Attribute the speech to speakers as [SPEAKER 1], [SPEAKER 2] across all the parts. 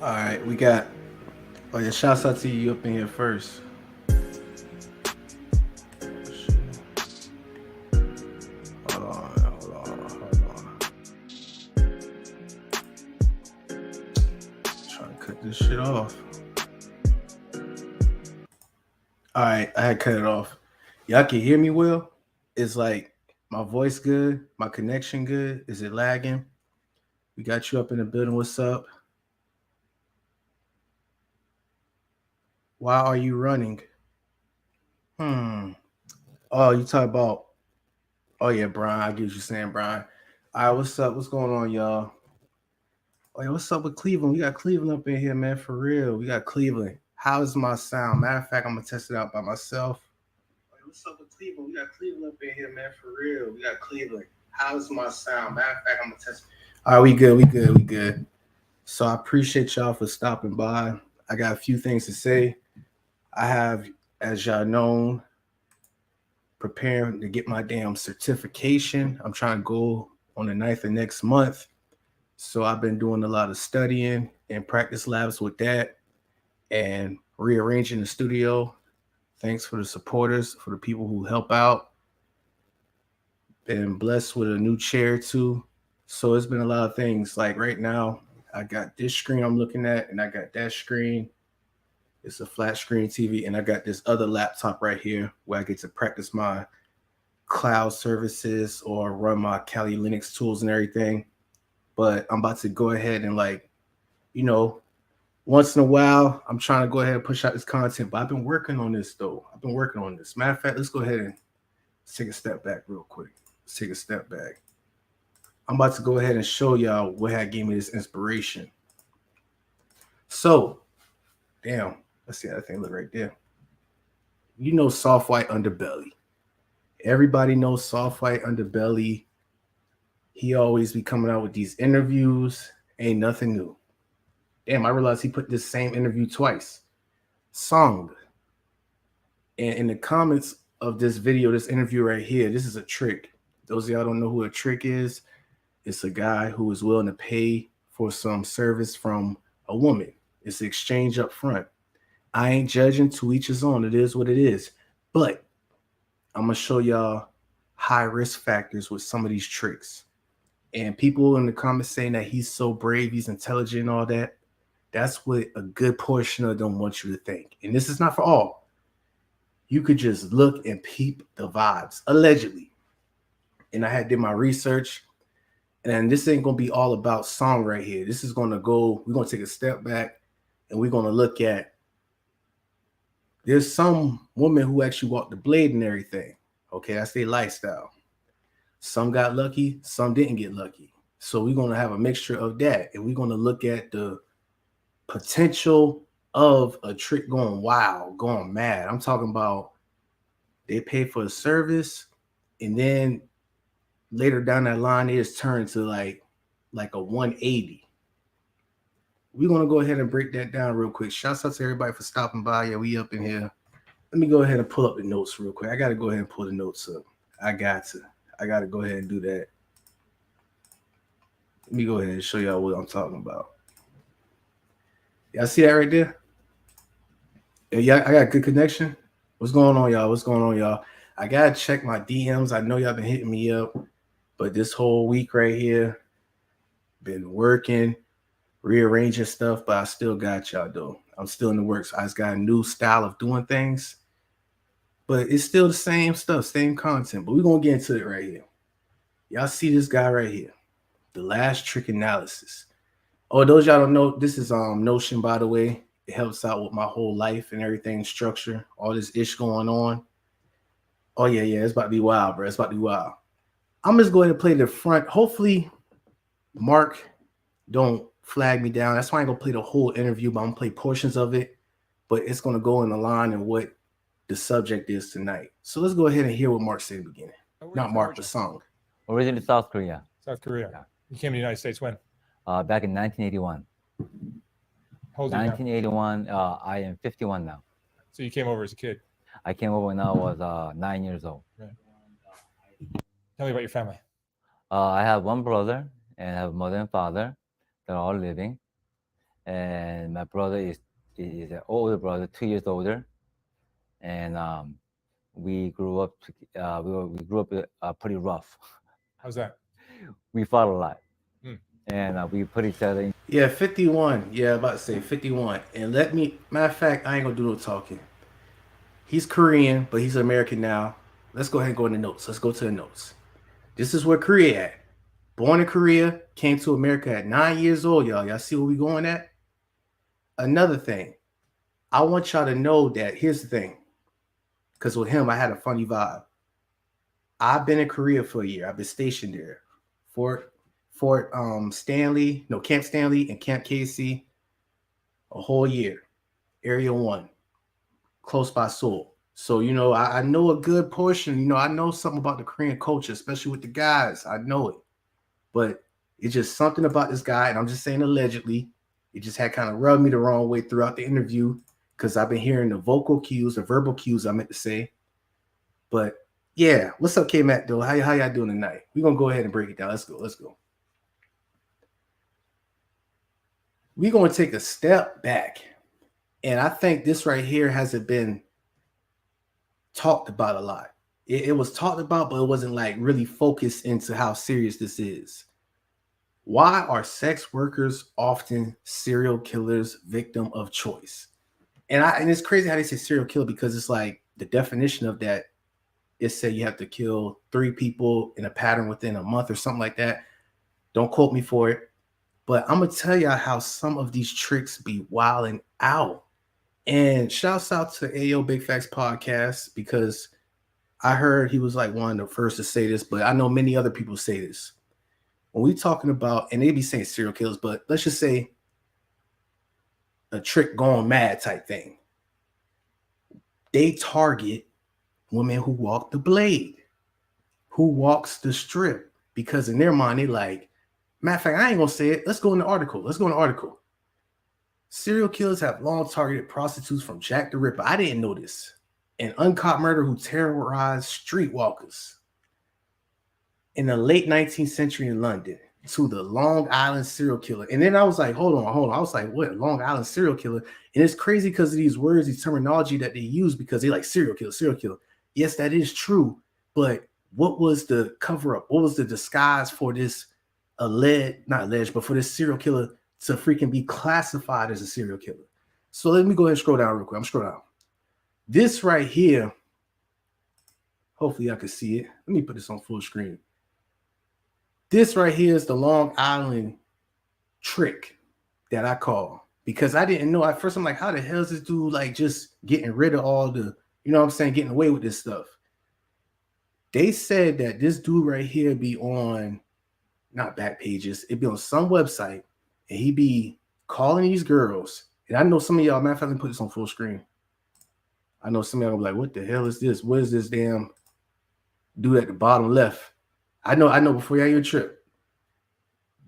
[SPEAKER 1] All right, we got. Oh yeah, shouts out to you up in here first. Hold on, hold on, hold on. Trying to cut this shit off. All right, I had cut it off. Y'all can hear me well? Is like my voice good? My connection good? Is it lagging? We got you up in the building. What's up? Why are you running? Hmm. Oh, you talk about. Oh yeah, Brian. I get what you're saying, Brian. All right, what's up? What's going on, y'all? Oh yeah, what's up with Cleveland? We got Cleveland up in here, man. For real, we got Cleveland. How is my sound? Matter of fact, I'm gonna test it out by myself. Oh, yeah, what's up with Cleveland? We got Cleveland up in here, man. For real, we got Cleveland. How is my sound? Matter of fact, I'm gonna test. All right, we good. We good. We good. So I appreciate y'all for stopping by. I got a few things to say. I have, as y'all know, preparing to get my damn certification. I'm trying to go on the 9th of next month. So I've been doing a lot of studying and practice labs with that and rearranging the studio. Thanks for the supporters, for the people who help out. Been blessed with a new chair too. So it's been a lot of things. Like right now, I got this screen I'm looking at, and I got that screen. It's a flat screen TV, and I got this other laptop right here where I get to practice my cloud services or run my Kali Linux tools and everything. But I'm about to go ahead and you know, once in a while, I'm trying to go ahead and push out this content. But I've been working on this though. I've been working on this. Matter of fact, let's go ahead and take a step back real quick. Let's take a step back. I'm about to go ahead and show y'all what had gave me this inspiration. So, damn, let's see how that thing look right there. You know, Softwhite underbelly. Everybody knows Softwhite underbelly. He always be coming out with these interviews. Ain't nothing new. Damn, I realized he put this same interview twice. Song. And in the comments of this video, this interview right here, this is a trick. Those of y'all don't know who a trick is, it's a guy who is willing to pay for some service from a woman. It's an exchange up front. I ain't judging, to each his own. It is what it is. But I'm going to show y'all high risk factors with some of these tricks. And people in the comments saying that he's so brave, he's intelligent and all that. That's what a good portion of them want you to think. And this is not for all. You could just look and peep the vibes, allegedly. And I had did my research. And this ain't going to be all about song right here. This is going to go, we're going to take a step back and we're going to look at, there's some women who actually walk the blade and everything. Okay, that's their lifestyle. Some got lucky, some didn't get lucky. So we're going to have a mixture of that. And we're going to look at the potential of a trick going wild, going mad. I'm talking about they pay for a service and then later down that line, it is turned to like a 180. We're going to go ahead and break that down real quick. Shouts out to everybody for stopping by. Yeah, we up in here. Let me go ahead and pull up the notes real quick. I got to go ahead and pull the notes up. I got to go ahead and do that. Let me go ahead and show y'all what I'm talking about. Y'all see that right there? Yeah, I got good connection. What's going on, y'all? What's going on, y'all? I got to check my DMs. I know y'all been hitting me up, but this whole week right here, been working, rearranging stuff, but I still got y'all, though. I'm still in the works. I just got a new style of doing things, but it's still the same stuff, same content, but we're going to get into it right here. Y'all see this guy right here, the last trick analysis. Oh, those y'all don't know, this is Notion, by the way. It helps out with my whole life and everything, structure, all this ish going on. Oh, yeah, it's about to be wild, bro. It's about to be wild. I'm just going to play the front. Hopefully, Mark don't flag me down. That's why I ain't going to play the whole interview, but I'm going to play portions of it. But it's going to go in the line and what the subject is tonight. So let's go ahead and hear what Mark said in the beginning. Not Mark, the song.
[SPEAKER 2] Originally South Korea.
[SPEAKER 3] South Korea. Yeah. You came to the United States when?
[SPEAKER 2] Back in 1981.
[SPEAKER 3] How old are you
[SPEAKER 2] 1981, I am 51 now.
[SPEAKER 3] So you came over as a kid?
[SPEAKER 2] I came over when I was 9 years old.
[SPEAKER 3] Right. Tell me about your family.
[SPEAKER 2] I have one brother and I have mother and father. They're all living. and my brother is an older brother, 2 years older, and we grew up. We grew up pretty rough.
[SPEAKER 3] How's that?
[SPEAKER 2] We fought a lot,
[SPEAKER 3] Hmm.
[SPEAKER 2] and we put each other in.
[SPEAKER 1] Yeah, 51. Yeah, about to say 51. And matter of fact, I ain't gonna do no talking. He's Korean, but he's American now. Let's go ahead and go in the notes. Let's go to the notes. This is where Korea at. Born in Korea, came to America at 9 years old, y'all. Y'all see where we going at? Another thing, I want y'all to know that here's the thing. Because with him, I had a funny vibe. I've been in Korea for a year. I've been stationed there. Camp Stanley and Camp Casey, a whole year. Area 1, close by Seoul. So, I know a good portion. I know something about the Korean culture, especially with the guys. I know it. But it's just something about this guy, and I'm just saying allegedly, it just had kind of rubbed me the wrong way throughout the interview because I've been hearing the vocal cues, the verbal cues I meant to say. But yeah, what's up, K-Mac, though? How y'all doing tonight? We're going to go ahead and break it down. Let's go. We're going to take a step back. And I think this right here hasn't been talked about a lot. It was talked about, but it wasn't like really focused into how serious this is. Why are sex workers often serial killers, victim of choice? And it's crazy how they say serial killer because it's like the definition of that is say you have to kill 3 people in a pattern within a month or something like that. Don't quote me for it. But I'm going to tell y'all how some of these tricks be wilding out. And shouts out to Ayo Big Facts podcast because I heard he was like one of the first to say this, but I know many other people say this. When we talking about, and they be saying serial killers, but let's just say a trick gone mad type thing. They target women who walk the blade, who walks the strip, because in their mind, they like, matter of fact, I ain't gonna say it. Let's go in the article. Serial killers have long targeted prostitutes from Jack the Ripper. I didn't know this. An uncaught murderer who terrorized streetwalkers in the late 19th century in London to the Long Island serial killer. And then I was like, hold on. I was like, what? Long Island serial killer? And it's crazy because of these words, these terminology that they use because they like serial killer. Yes, that is true. But what was the cover up? What was the disguise for this for this serial killer to freaking be classified as a serial killer? So let me go ahead and scroll down real quick. I'm scrolling down. This right here, hopefully I can see it. Let me put this on full screen. This right here is the Long Island trick that I call, because I didn't know at first. I'm like, how the hell is this dude like just getting rid of all the, getting away with this stuff? They said that this dude right here be on, not back pages, it be on some website, and he be calling these girls. And I know some of y'all, matter of fact, let me put this on full screen. I know some of y'all will be like, what the hell is this? What is this damn dude at the bottom left? I know before y'all even trip.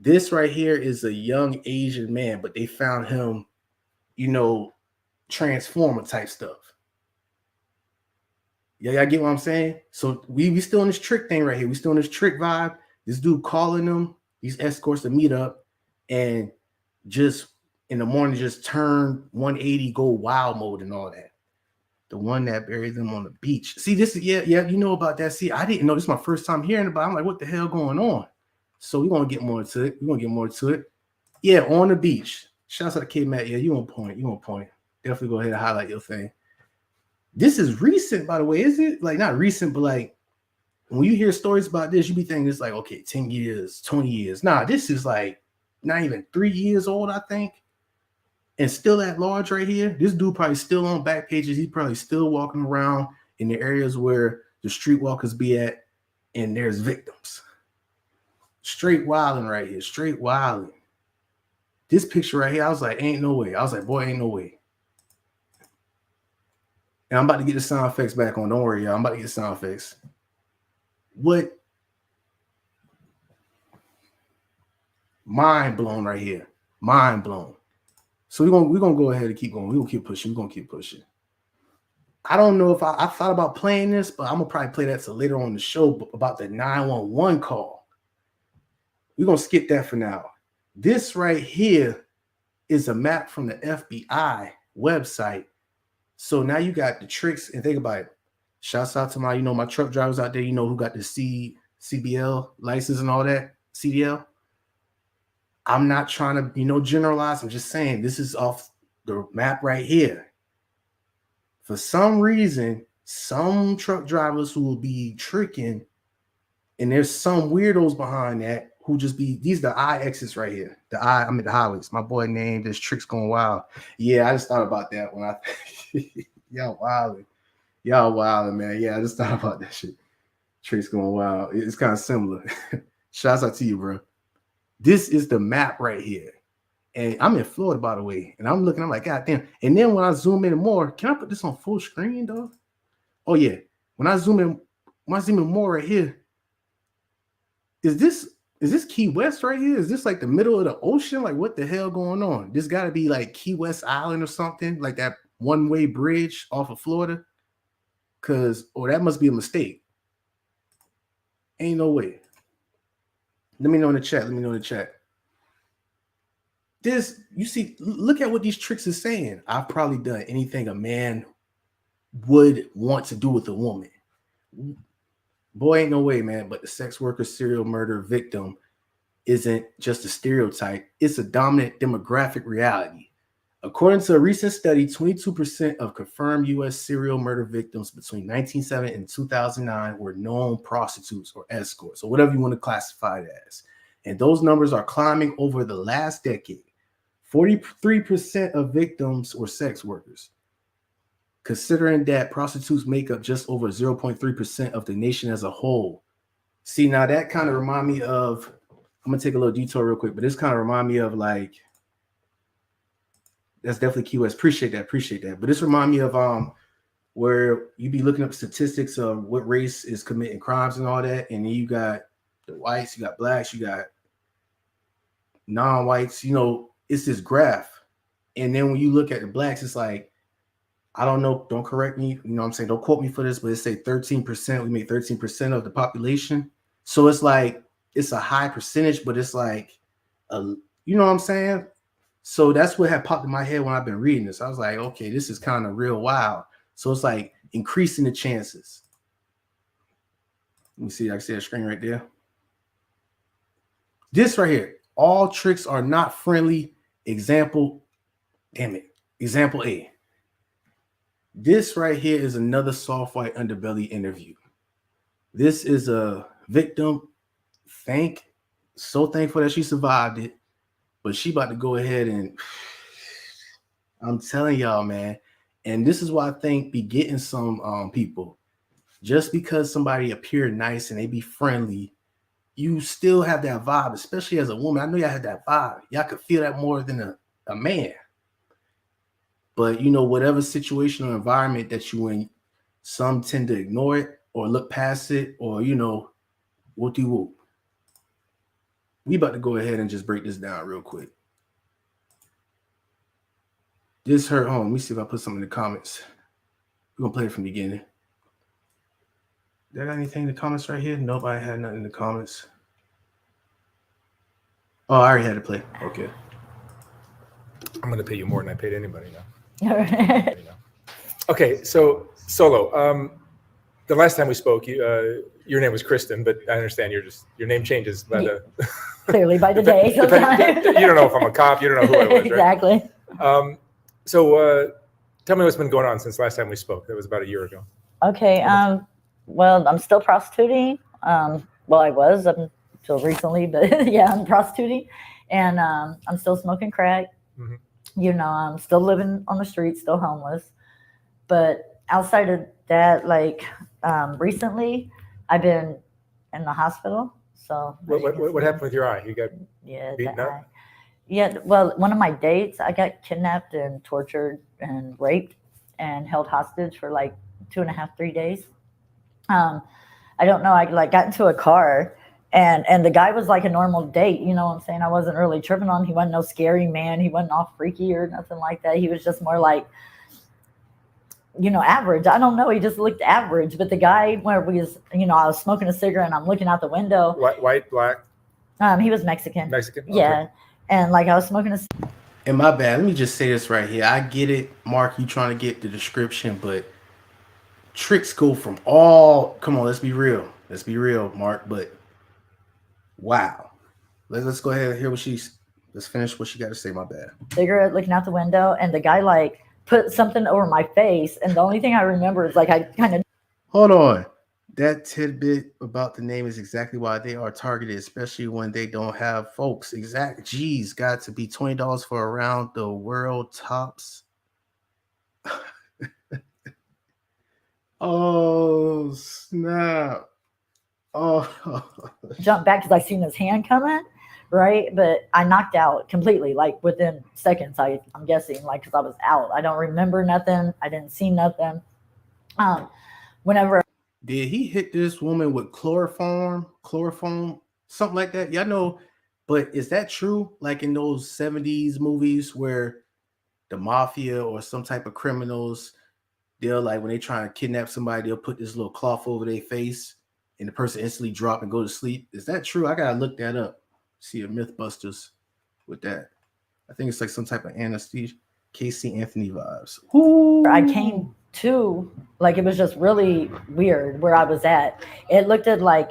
[SPEAKER 1] This right here is a young Asian man, but they found him, transformer type stuff. Yeah, y'all get what I'm saying? So we still in this trick thing right here. We still in this trick vibe. This dude calling them, these escorts to meet up, and just in the morning, just turn 180, go wild mode and all that. The one that buried them on the beach. See, this is, yeah, you know about that. See, I didn't know. This is my first time hearing about it. I'm like, what the hell going on? So we're going to get more into it. Yeah, on the beach. Shouts out to K-Mac. Yeah, you on point. Definitely go ahead and highlight your thing. This is recent, by the way, is it? Like, not recent, but like, when you hear stories about this, you be thinking it's like, okay, 10 years, 20 years. Nah, this is like not even 3 years old, I think. And still at large right here. This dude probably still on back pages. He's probably still walking around in the areas where the streetwalkers be at, and there's victims. Straight wilding right here. Straight wilding. This picture right here, I was like, ain't no way. I was like, boy, ain't no way. And I'm about to get the sound effects back on. Don't worry, y'all. I'm about to get the sound effects. What? Mind blown right here. Mind blown. So we're gonna go ahead and keep going. We're gonna keep pushing. I don't know if I thought about playing this, but I'm gonna probably play that till later on the show about the 911 call. We're gonna skip that for now. This right here is a map from the FBI website. So now you got the tricks, and think about it. Shouts out to my truck drivers out there, who got the CBL license and all that, CDL. I'm not trying to, generalize. I'm just saying this is off the map right here. For some reason, some truck drivers who will be tricking, and there's some weirdos behind that who just be, these are the I exits right here. The highways. My boy named this Tricks Going Wild. Yeah, I just thought about that when y'all wilding, man. Yeah, I just thought about that shit. Tricks Going Wild. It's kind of similar. Shouts out to you, bro. This is the map right here. And I'm in Florida, by the way. And I'm like, God damn. And then when I zoom in more, can I put this on full screen, dog? Oh, yeah. When I zoom in more right here, is this Key West right here? Is this like the middle of the ocean? Like, what the hell going on? This got to be like Key West Island or something, like that one-way bridge off of Florida. Or that must be a mistake. Ain't no way. Let me know in the chat. This, you see, look at what these tricks are saying. I've probably done anything a man would want to do with a woman. Boy, ain't no way, man. But the sex worker serial murder victim isn't just a stereotype. It's a dominant demographic reality. According to a recent study, 22% of confirmed U.S. serial murder victims between 1970 and 2009 were known prostitutes or escorts, or whatever you want to classify it as. And those numbers are climbing over the last decade. 43% of victims were sex workers, considering that prostitutes make up just over 0.3% of the nation as a whole. See, now that kind of remind me of, I'm going to take a little detour real quick, but this kind of remind me of like, that's definitely Key West. Appreciate that. But this remind me of where you be looking up statistics of what race is committing crimes and all that, and then you got the whites, you got blacks, you got non-whites. It's this graph, and then when you look at the blacks, it's like, I don't know. Don't correct me. What I'm saying? Don't quote me for this, but it say 13%. We make 13% of the population, so it's like it's a high percentage, but it's like, you know what I'm saying? So that's what had popped in my head when I've been reading this. I was like, okay, this is kind of real wild. So it's like increasing the chances. Let me see. I can see that screen right there. This right here. All tricks are not friendly. Example. Damn it. Example A. This right here is another Softwhite underbelly interview. This is a victim. So thankful that she survived it. But she about to go ahead and, I'm telling y'all, man. And this is why I think be getting some people. Just because somebody appear nice and they be friendly, you still have that vibe, especially as a woman. I know y'all had that vibe. Y'all could feel that more than a man. But, whatever situation or environment that you in, some tend to ignore it or look past it or, whoop-de-whoop. We about to go ahead and just break this down real quick. This hurt home. Let me see if I put something in the comments. We're going to play it from the beginning. Did I got anything in the comments right here? Nope, I had nothing in the comments. Oh, I already had it play. Okay.
[SPEAKER 3] I'm going to pay you more than I paid anybody now.
[SPEAKER 4] All right.
[SPEAKER 3] Okay, so Solo, the last time we spoke, your name was Kristen, but I understand your name changes by the
[SPEAKER 4] Clearly by the day.
[SPEAKER 3] you don't know if I'm a cop. You don't know who I was, right?
[SPEAKER 4] Exactly.
[SPEAKER 3] So tell me what's been going on since last time we spoke. That was about a year ago.
[SPEAKER 4] Okay. Well, I'm still prostituting. Well, I was up until recently, but yeah, I'm prostituting, and I'm still smoking crack. Mm-hmm. I'm still living on the street, still homeless. But outside of that, like recently, I've been in the hospital. So
[SPEAKER 3] what happened with your eye? You got beaten up?
[SPEAKER 4] Yeah. Well, one of my dates, I got kidnapped and tortured and raped and held hostage for like 2.5, 3 days. I don't know. I got into a car and the guy was like a normal date. You know what I'm saying? I wasn't really tripping on him. He wasn't no scary man. He wasn't all freaky or nothing like that. He was just more like, average. I don't know. He just looked average. But the guy, where we was, I was smoking a cigarette and I'm looking out the window.
[SPEAKER 3] White, black?
[SPEAKER 4] He was Mexican.
[SPEAKER 3] Mexican?
[SPEAKER 4] Yeah.
[SPEAKER 3] Okay.
[SPEAKER 4] And I was smoking
[SPEAKER 1] And my bad. Let me just say this right here. I get it, Mark. You trying to get the description, but tricks go from all. Come on, let's be real. Let's be real, Mark. But wow, let's go ahead and hear what she's. Let's finish what she got to say. My bad.
[SPEAKER 4] Cigarette looking out the window, and the guy like put something over my face, and the only thing I remember is like I kind of.
[SPEAKER 1] Hold on. That tidbit about the name is exactly why they are targeted, especially when they don't have folks. Exact. Geez, got to be $20 for around the world tops. Oh snap! Oh,
[SPEAKER 4] Jumped back because I seen his hand coming, right? But I knocked out completely, like within seconds. I'm guessing, like because I was out. I don't remember nothing. I didn't see nothing. Whenever.
[SPEAKER 1] Did he hit this woman with chloroform, something like that? Y'all know, but is that true? Like in those 70s movies where the mafia or some type of criminals, they'll like when they try to kidnap somebody, they'll put this little cloth over their face and the person instantly drop and go to sleep. Is that true? I gotta look that up. See a Mythbusters with that. I think it's like some type of anesthesia. Casey Anthony vibes.
[SPEAKER 4] Ooh. I came to, like, it was just really weird where I was at. It looked at like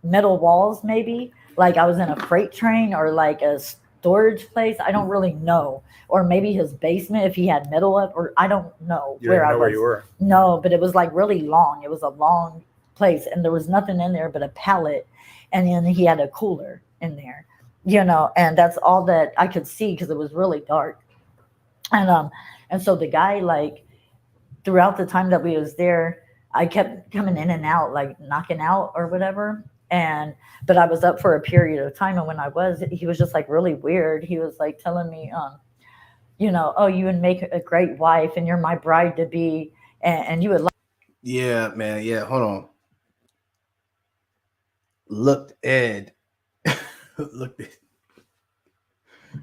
[SPEAKER 4] metal walls, maybe like I was in a freight train or like a storage place. I don't really know. Or maybe his basement if he had metal up, or I don't know
[SPEAKER 3] where I was. Where you were.
[SPEAKER 4] No, but it was like really long. It was a long place and there was nothing in there but a pallet, and then he had a cooler in there, you know, and that's all that I could see because it was really dark. And so the guy, like, throughout the time that we was there, I kept coming in and out, like knocking out or whatever. But I was up for a period of time, and when I was, he was just like really weird. He was like telling me, you know, oh, you would make a great wife, and you're my bride to be, and you would like.
[SPEAKER 1] Yeah, man. Yeah, hold on. Looked Ed. Looked Ed.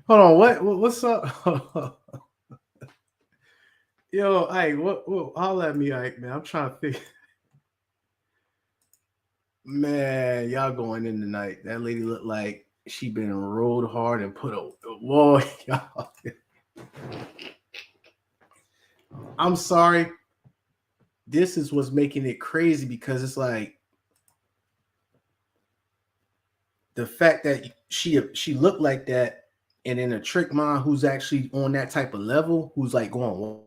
[SPEAKER 1] Hold on. What's up? Yo, Ike, what holla at me, Ike, man. I'm trying to think. Man, y'all going in tonight. That lady looked like she been rolled hard and put a whoa, y'all. I'm sorry. This is what's making it crazy because it's like the fact that she looked like that, and then a trick mom who's actually on that type of level, who's like going,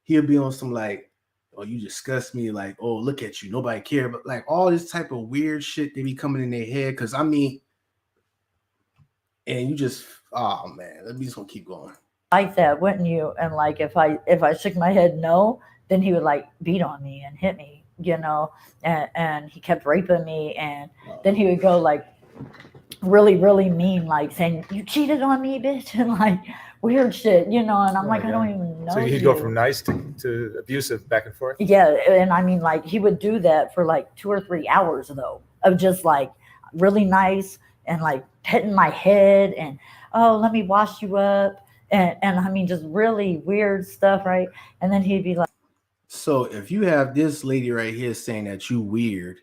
[SPEAKER 1] he'll be on some like, oh, you disgust me, like, oh, look at you, nobody care, but like all this type of weird shit they be coming in their head. Because I mean, and you just, oh man, let me just gonna keep going.
[SPEAKER 4] Like that, wouldn't you? And like if I shook my head no, then he would like beat on me and hit me, you know, and he kept raping me, and then he would go like really, really mean, like saying, you cheated on me, bitch, and like weird shit, you know, and I'm like, I don't even know.
[SPEAKER 3] So he'd go from nice to abusive back and forth?
[SPEAKER 4] Yeah, and I mean, like, he would do that for like 2 or 3 hours, though, of just like really nice and like petting my head and, oh, let me wash you up. And I mean, just really weird stuff, right? And then he'd be like.
[SPEAKER 1] So if you have this lady right here saying that you weird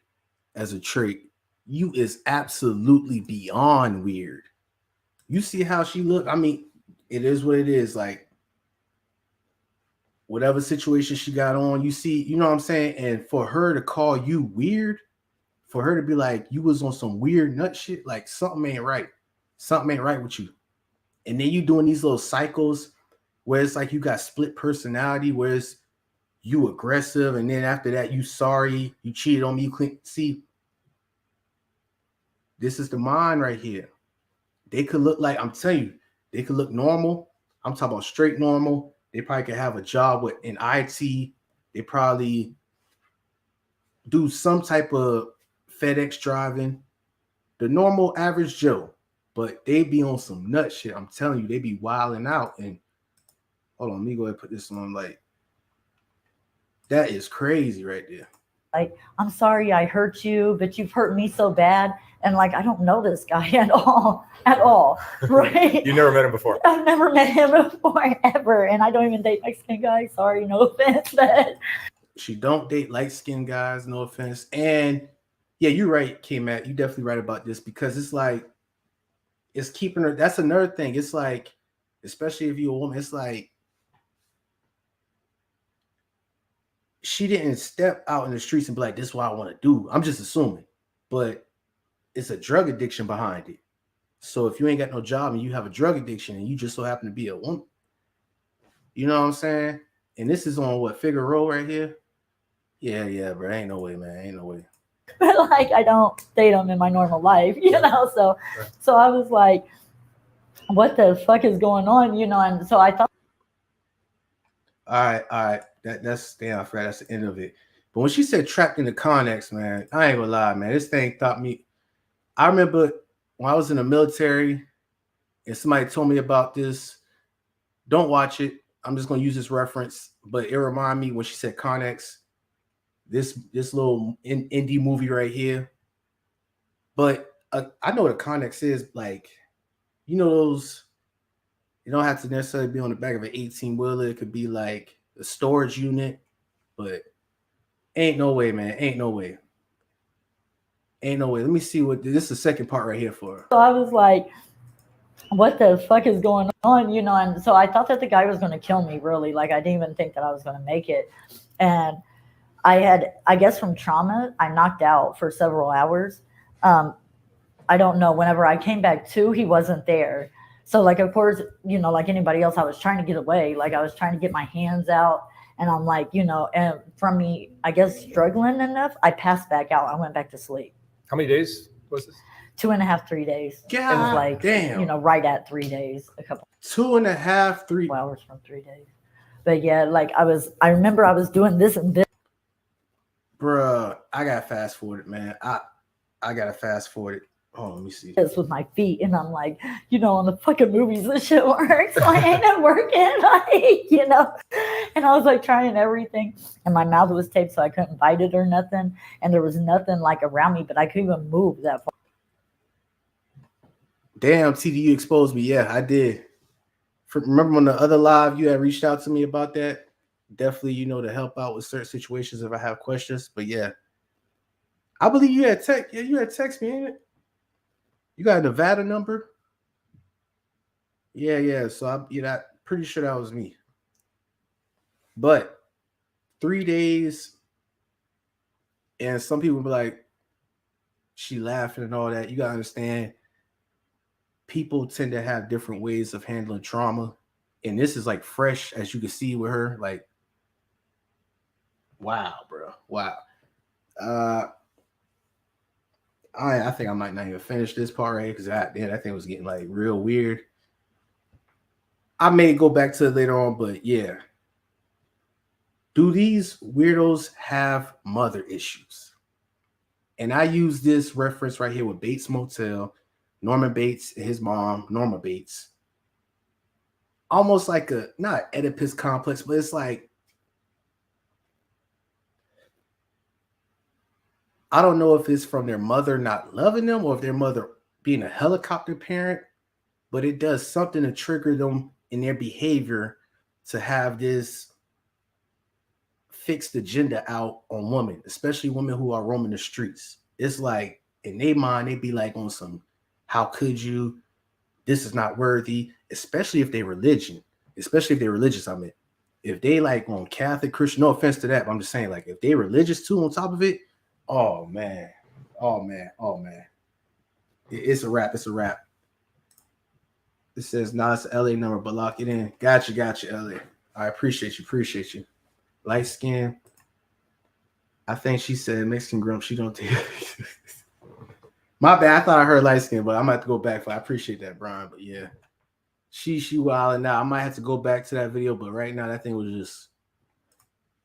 [SPEAKER 1] as a trait, you is absolutely beyond weird. You see how she look? I mean, it is what it is. Like, whatever situation she got on, you see, you know what I'm saying? And for her to call you weird, for her to be like, you was on some weird nut shit, like something ain't right. Something ain't right with you. And then you doing these little cycles where it's like you got split personality, where it's you aggressive, and then after that, you sorry, you cheated on me, you clean. See, this is the mind right here. They could look like, I'm telling you, they could look normal. I'm talking about straight normal. They probably could have a job in IT. They probably do some type of FedEx driving. The normal average Joe. But they be on some nut shit. I'm telling you, they be wilding out. And hold on, let me go ahead and put this on. Like, that is crazy right there.
[SPEAKER 4] Like, I'm sorry I hurt you, but you've hurt me so bad. And like, I don't know this guy at all, right?
[SPEAKER 3] You never met him before?
[SPEAKER 4] I've never met him before, ever. And I don't even date Mexican guys. Sorry, no offense. But
[SPEAKER 1] she don't date light-skinned guys, no offense. And yeah, you're right, K-Matt. You're definitely right about this, because it's like, it's keeping her. That's another thing. It's like, especially if you're a woman. It's like she didn't step out in the streets and be like, this is what I want to do. I'm just assuming. But it's a drug addiction behind it. So if you ain't got no job and you have a drug addiction and you just so happen to be a woman, you know what I'm saying? And this is on what, Figaro right here? Yeah, bro. Ain't no way, man. Ain't no way.
[SPEAKER 4] But like, I don't date them in my normal life, you know? So,
[SPEAKER 3] Right.
[SPEAKER 4] so I was like, what the fuck is going on? You know? And so I thought.
[SPEAKER 1] All right. That's damn, Fred. That's the end of it. But when she said trapped in the connex, man, I ain't gonna lie, man. This thing taught me. I remember when I was in the military and somebody told me about this. Don't watch it. I'm just gonna use this reference, but it reminded me when she said connex, this little indie movie right here. But I know what a connex is. Like, you know, those. You don't have to necessarily be on the back of an 18-wheeler. It could be like a storage unit, but ain't no way, man. Ain't no way. Ain't no way. Let me see what this is the second part right here for.
[SPEAKER 4] So I was like, what the fuck is going on? You know? And so I thought that the guy was going to kill me, really. Like, I didn't even think that I was going to make it. And I guess from trauma, I knocked out for several hours. I don't know. Whenever I came back to, he wasn't there. So, like, of course, you know, like anybody else, I was trying to get away. Like, I was trying to get my hands out. And I'm like, you know, and from me, I guess, struggling enough, I passed back out. I went back to sleep.
[SPEAKER 3] How many days was this?
[SPEAKER 4] 2.5, 3 days.
[SPEAKER 1] God,
[SPEAKER 4] it was like,
[SPEAKER 1] damn.
[SPEAKER 4] you know, right at 3 days. A couple
[SPEAKER 1] 2.5, 3
[SPEAKER 4] hours from 3 days. But yeah, like I remember I was doing this and this.
[SPEAKER 1] Bruh, I gotta fast forward it, man. I gotta fast forward it. Oh, let me see.
[SPEAKER 4] This with my feet, and I'm like, you know, on the fucking movies, this shit works. Like, ain't it working? Like, you know. And I was like trying everything, and my mouth was taped, so I couldn't bite it or nothing. And there was nothing like around me, but I couldn't even move that far.
[SPEAKER 1] Damn, TD, you exposed me. Yeah, I did. Remember on the other live, you had reached out to me about that. Definitely, you know, to help out with certain situations if I have questions. But yeah, I believe you had text. Yeah, you had text me, ain't it? You got a Nevada number? Yeah. So I'm pretty sure that was me. But 3 days, and some people be like, she laughing and all that. You gotta understand, people tend to have different ways of handling trauma. And this is like fresh, as you can see with her. Like, wow, bro. Wow. I think I might not even finish this part right here because that thing was getting like real weird. I may go back to it later on, but yeah. Do these weirdos have mother issues? And I use this reference right here with Bates Motel, Norman Bates and his mom, Norma Bates. Almost like a, not Oedipus complex, but it's like, I don't know if it's from their mother not loving them or if their mother being a helicopter parent, but it does something to trigger them in their behavior to have this fixed agenda out on women, especially women who are roaming the streets. It's like in their mind, they'd be like on some, how could you? This is not worthy, especially if they're religious. I mean, if they like on Catholic, Christian, no offense to that, but I'm just saying, like, if they religious too on top of it, oh man. It's a wrap. It says, nah, it's an LA number, but lock it in. Gotcha, LA. I appreciate you. Light skin. I think she said Mexican grump. She don't take My bad. I thought I heard light skin, but I'm gonna have to go back. I appreciate that, Brian. But yeah, she wilding now. I might have to go back to that video, but right now that thing was just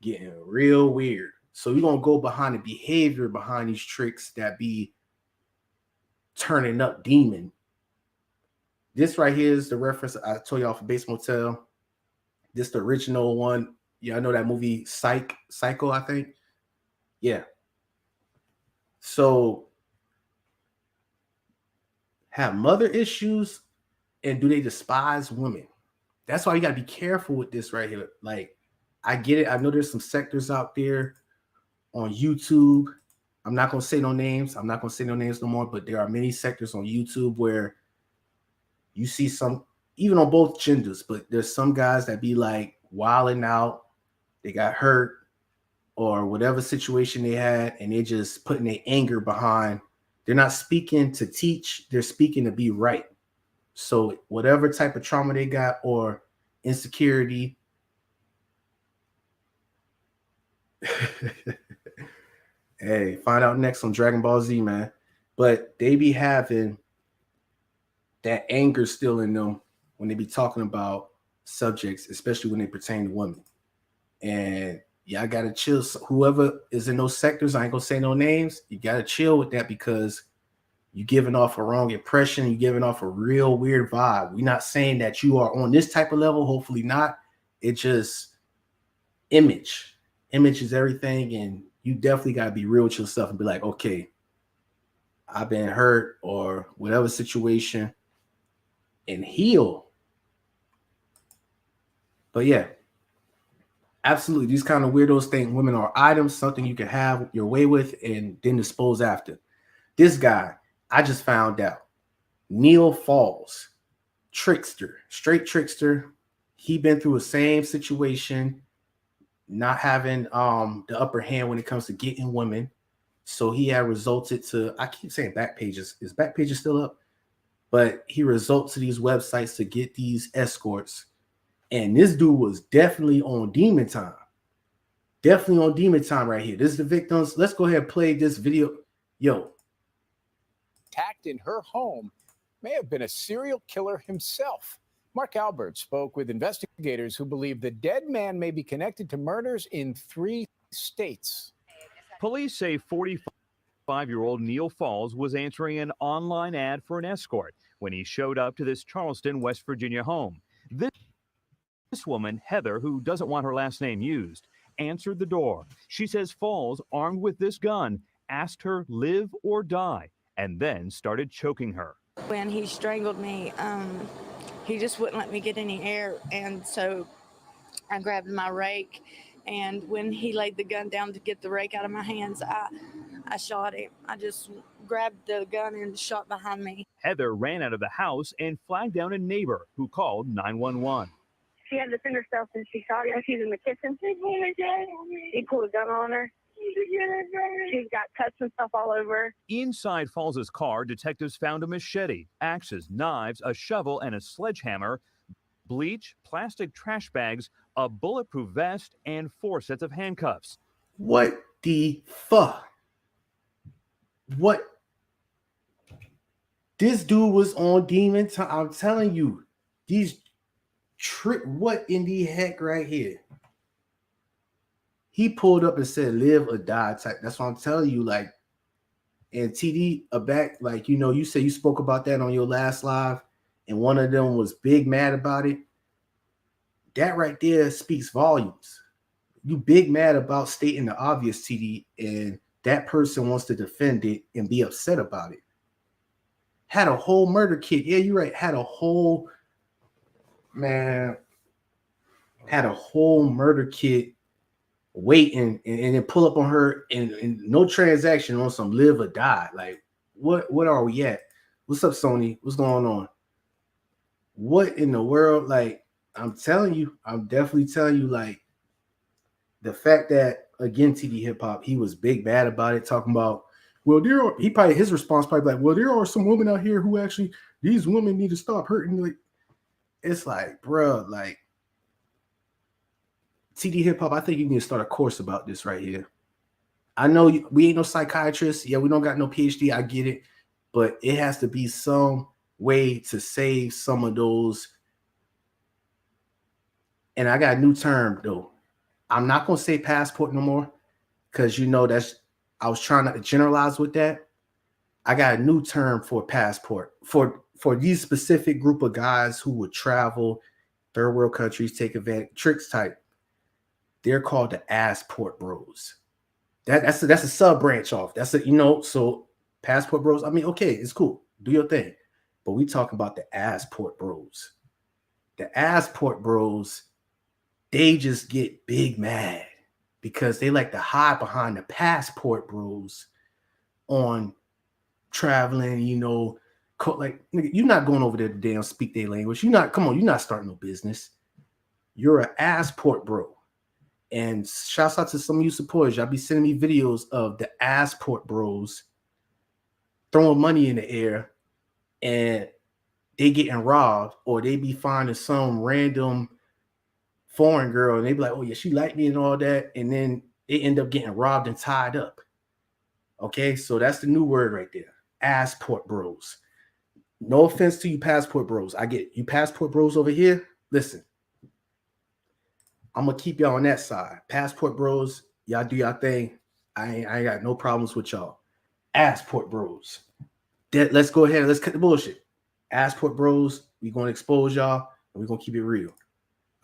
[SPEAKER 1] getting real weird. So we're gonna go behind the behavior behind these tricks that be turning up demon. This right here is the reference I told y'all for Bates Motel. This the original one. Yeah, I know that movie Psycho, I think. Yeah. So have mother issues, and do they despise women? That's why you gotta be careful with this right here. Like, I get it. I know there's some sectors out there on YouTube. I'm not gonna say no names. I'm not gonna say no names no more, but there are many sectors on YouTube where you see some even on both genders, but there's some guys that be like wilding out, they got hurt or whatever situation they had, and they're just putting their anger behind. They're not speaking to teach, they're speaking to be right. So whatever type of trauma they got or insecurity, hey, find out next on Dragon Ball Z, man. But they be having that anger still in them when they be talking about subjects, especially when they pertain to women. And y'all gotta chill. So whoever is in those sectors, I ain't gonna say no names, you gotta chill with that, because you're giving off a wrong impression. You're giving off a real weird vibe. We're not saying that you are on this type of level. Hopefully not. It just image. Image is everything. And you definitely got to be real with yourself and be like, okay, I've been hurt or whatever situation, and heal. But yeah, absolutely. These kind of weirdos think women are items, something you can have your way with and then dispose after. This guy, I just found out, Neal Falls, trickster, straight trickster. He been through the same situation, not having the upper hand when it comes to getting women. So he had resulted to, I keep saying Backpages. Is Backpages still up? But he results to these websites to get these escorts. And this dude was definitely on demon time. Definitely on demon time right here. This is the victims. Let's go ahead and play this video. Yo.
[SPEAKER 5] Attacked in her home may have been a serial killer himself. Mark Albert spoke with investigators who believe the dead man may be connected to murders in 3 states.
[SPEAKER 6] Police say 45-year-old Neal Falls was answering an online ad for an escort when he showed up to this Charleston, West Virginia home. This woman, Heather, who doesn't want her last name used, answered the door. She says Falls, armed with this gun, asked her live or die, and then started choking her.
[SPEAKER 7] When he strangled me, he just wouldn't let me get any air, and so I grabbed my rake, and when he laid the gun down to get the rake out of my hands, I shot him. I just grabbed the gun and shot behind me.
[SPEAKER 6] Heather ran out of the house and flagged down a neighbor who called 911.
[SPEAKER 8] She had to defend herself and she shot him. She's in the kitchen. He pulled a gun on her. She's got cuts and stuff all over.
[SPEAKER 6] Inside Falls's car, detectives found a machete, axes, knives, a shovel, and a sledgehammer, bleach, plastic trash bags, a bulletproof vest, and 4 sets of handcuffs.
[SPEAKER 1] What the fuck? What? This dude was on demon time. I'm telling you, these what in the heck right here? He pulled up and said, live or die type. That's what I'm telling you. Like, and TD back, like, you know, you say you spoke about that on your last live, and one of them was big mad about it. That right there speaks volumes. You big mad about stating the obvious, TD, and that person wants to defend it and be upset about it. Had a whole murder kit. Yeah, you're right. Had a whole murder kit waiting, and then pull up on her and no transaction on some live or die. Like, what are we at? What's up, Sony? What's going on? What in the world? Like, I'm telling you, I'm definitely telling you, like, the fact that, again, TD Hip Hop, he was big bad about it, talking about, well, his response probably like, well, there are some women out here who actually, these women need to stop hurting. Like, it's like, bro, like, TD Hip Hop, I think you need to start a course about this right here. I know we ain't no psychiatrists. Yeah, we don't got no PhD. I get it. But it has to be some way to save some of those. And I got a new term, though. I'm not going to say passport no more, because, you know, I was trying not to generalize with that. I got a new term for passport for these specific group of guys who would travel third world countries, take advantage, tricks type. They're called the ASSport Bros. That's a sub branch off. That's a, you know, so Passport Bros. I mean, okay, it's cool. Do your thing. But we talking about the ASSport Bros. The ASSport Bros, they just get big mad because they like to hide behind the Passport Bros on traveling, you know, like, nigga, you're not going over there to damn speak their language. You're not, come on, you're not starting no business. You're an ASSport bro. And shouts out to some of you supporters. Y'all be sending me videos of the ASSport bros throwing money in the air and they getting robbed, or they be finding some random foreign girl and they be like, oh yeah, she liked me and all that. And then they end up getting robbed and tied up. Okay, so that's the new word right there. ASSport bros. No offense to you passport bros. I get it. You passport bros over here, listen. I'm gonna keep y'all on that side. Passport bros, y'all do y'all thing. I ain't got no problems with y'all. ASSport bros. Let's go ahead and let's cut the bullshit. ASSport bros, we're gonna expose y'all and we're gonna keep it real.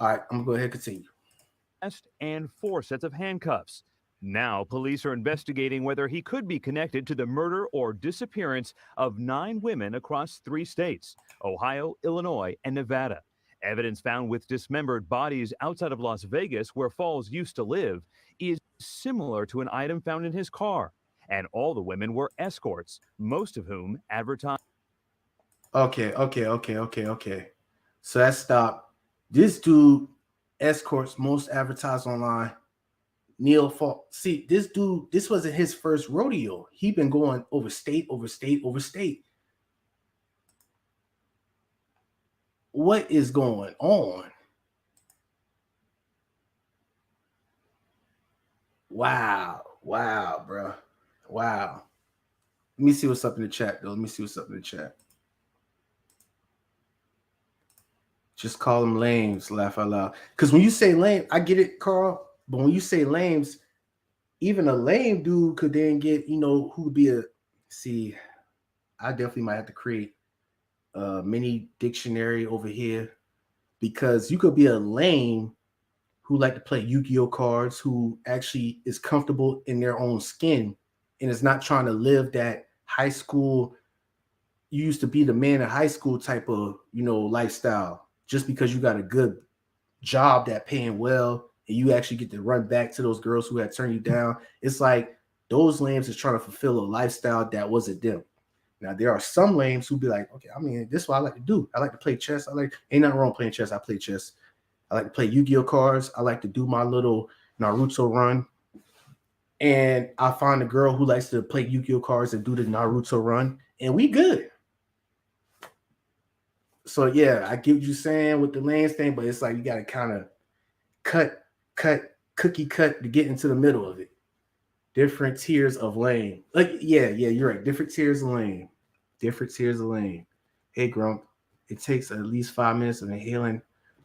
[SPEAKER 1] All right, I'm gonna go ahead and continue.
[SPEAKER 6] And 4 sets of handcuffs. Now, police are investigating whether he could be connected to the murder or disappearance of 9 women across 3 states, Ohio, Illinois, and Nevada. Evidence found with dismembered bodies outside of Las Vegas, where Falls used to live, is similar to an item found in his car. And all the women were escorts, most of whom advertised.
[SPEAKER 1] Okay. So let's stop. This dude, escorts, most advertised online. Neal Falls. See, this dude, this wasn't his first rodeo. He been going over state. What is going on? Wow, bro. Wow. Let me see what's up in the chat, though. Just call them lames, laugh out loud. Because when you say lame, I get it, Carl. But when you say lames, even a lame dude could then get, who would be a, see, I definitely might have to create a mini dictionary over here, because you could be a lame who like to play Yu-Gi-Oh cards, who actually is comfortable in their own skin and is not trying to live that high school, you used to be the man in high school type of, lifestyle, just because you got a good job that paying well and you actually get to run back to those girls who had turned you down. It's like those lames is trying to fulfill a lifestyle that wasn't them. Now, there are some lames who be like, okay, I mean, this is what I like to do. I like to play chess. Ain't nothing wrong playing chess. I play chess. I like to play Yu-Gi-Oh cards. I like to do my little Naruto run. And I find a girl who likes to play Yu-Gi-Oh cards and do the Naruto run, and we good. So yeah, I get what you're saying with the lanes thing, but it's like you got to kind of cookie cut to get into the middle of it. Different tiers of lane. Like, yeah, you're right. Different tiers of lane. Hey, Grump, it takes at least 5 minutes of inhaling.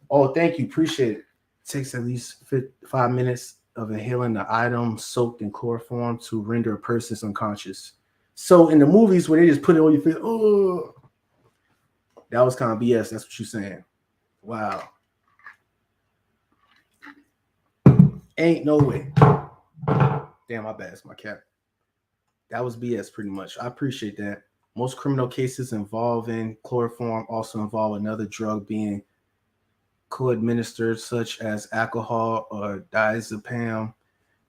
[SPEAKER 1] Oh, thank you. Appreciate it. It takes at least 5 minutes of inhaling the item soaked in chloroform to render a person unconscious. So in the movies where they just put it on your face, oh, that was kind of BS. That's what you're saying. Wow. Ain't no way. Damn, my bad. It's my cat. That was BS pretty much. I appreciate that. Most criminal cases involving chloroform also involve another drug being co-administered, such as alcohol or diazepam,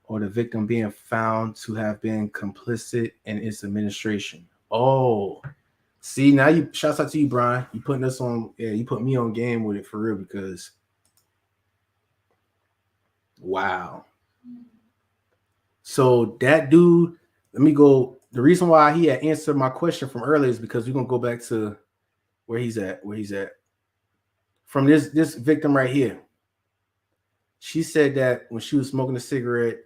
[SPEAKER 1] or the victim being found to have been complicit in its administration. Oh, see, now you, shouts out to you, Brian. You putting us on, yeah, you put me on game with it for real, because wow. So that dude, let me go. The reason why he had answered my question from earlier is because we're gonna go back to where he's at. From this victim right here. She said that when she was smoking a cigarette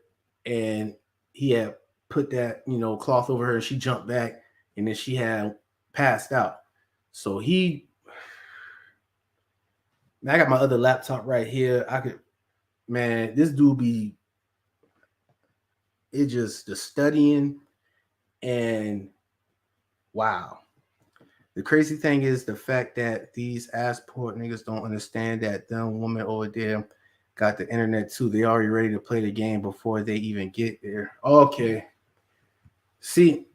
[SPEAKER 1] and he had put that, cloth over her, and she jumped back and then she had passed out. So I got my other laptop right here. This dude be, it just the studying, and wow. The crazy thing is the fact that these ASSport niggas don't understand that them women over there got the internet too. They already ready to play the game before they even get there. Okay. See,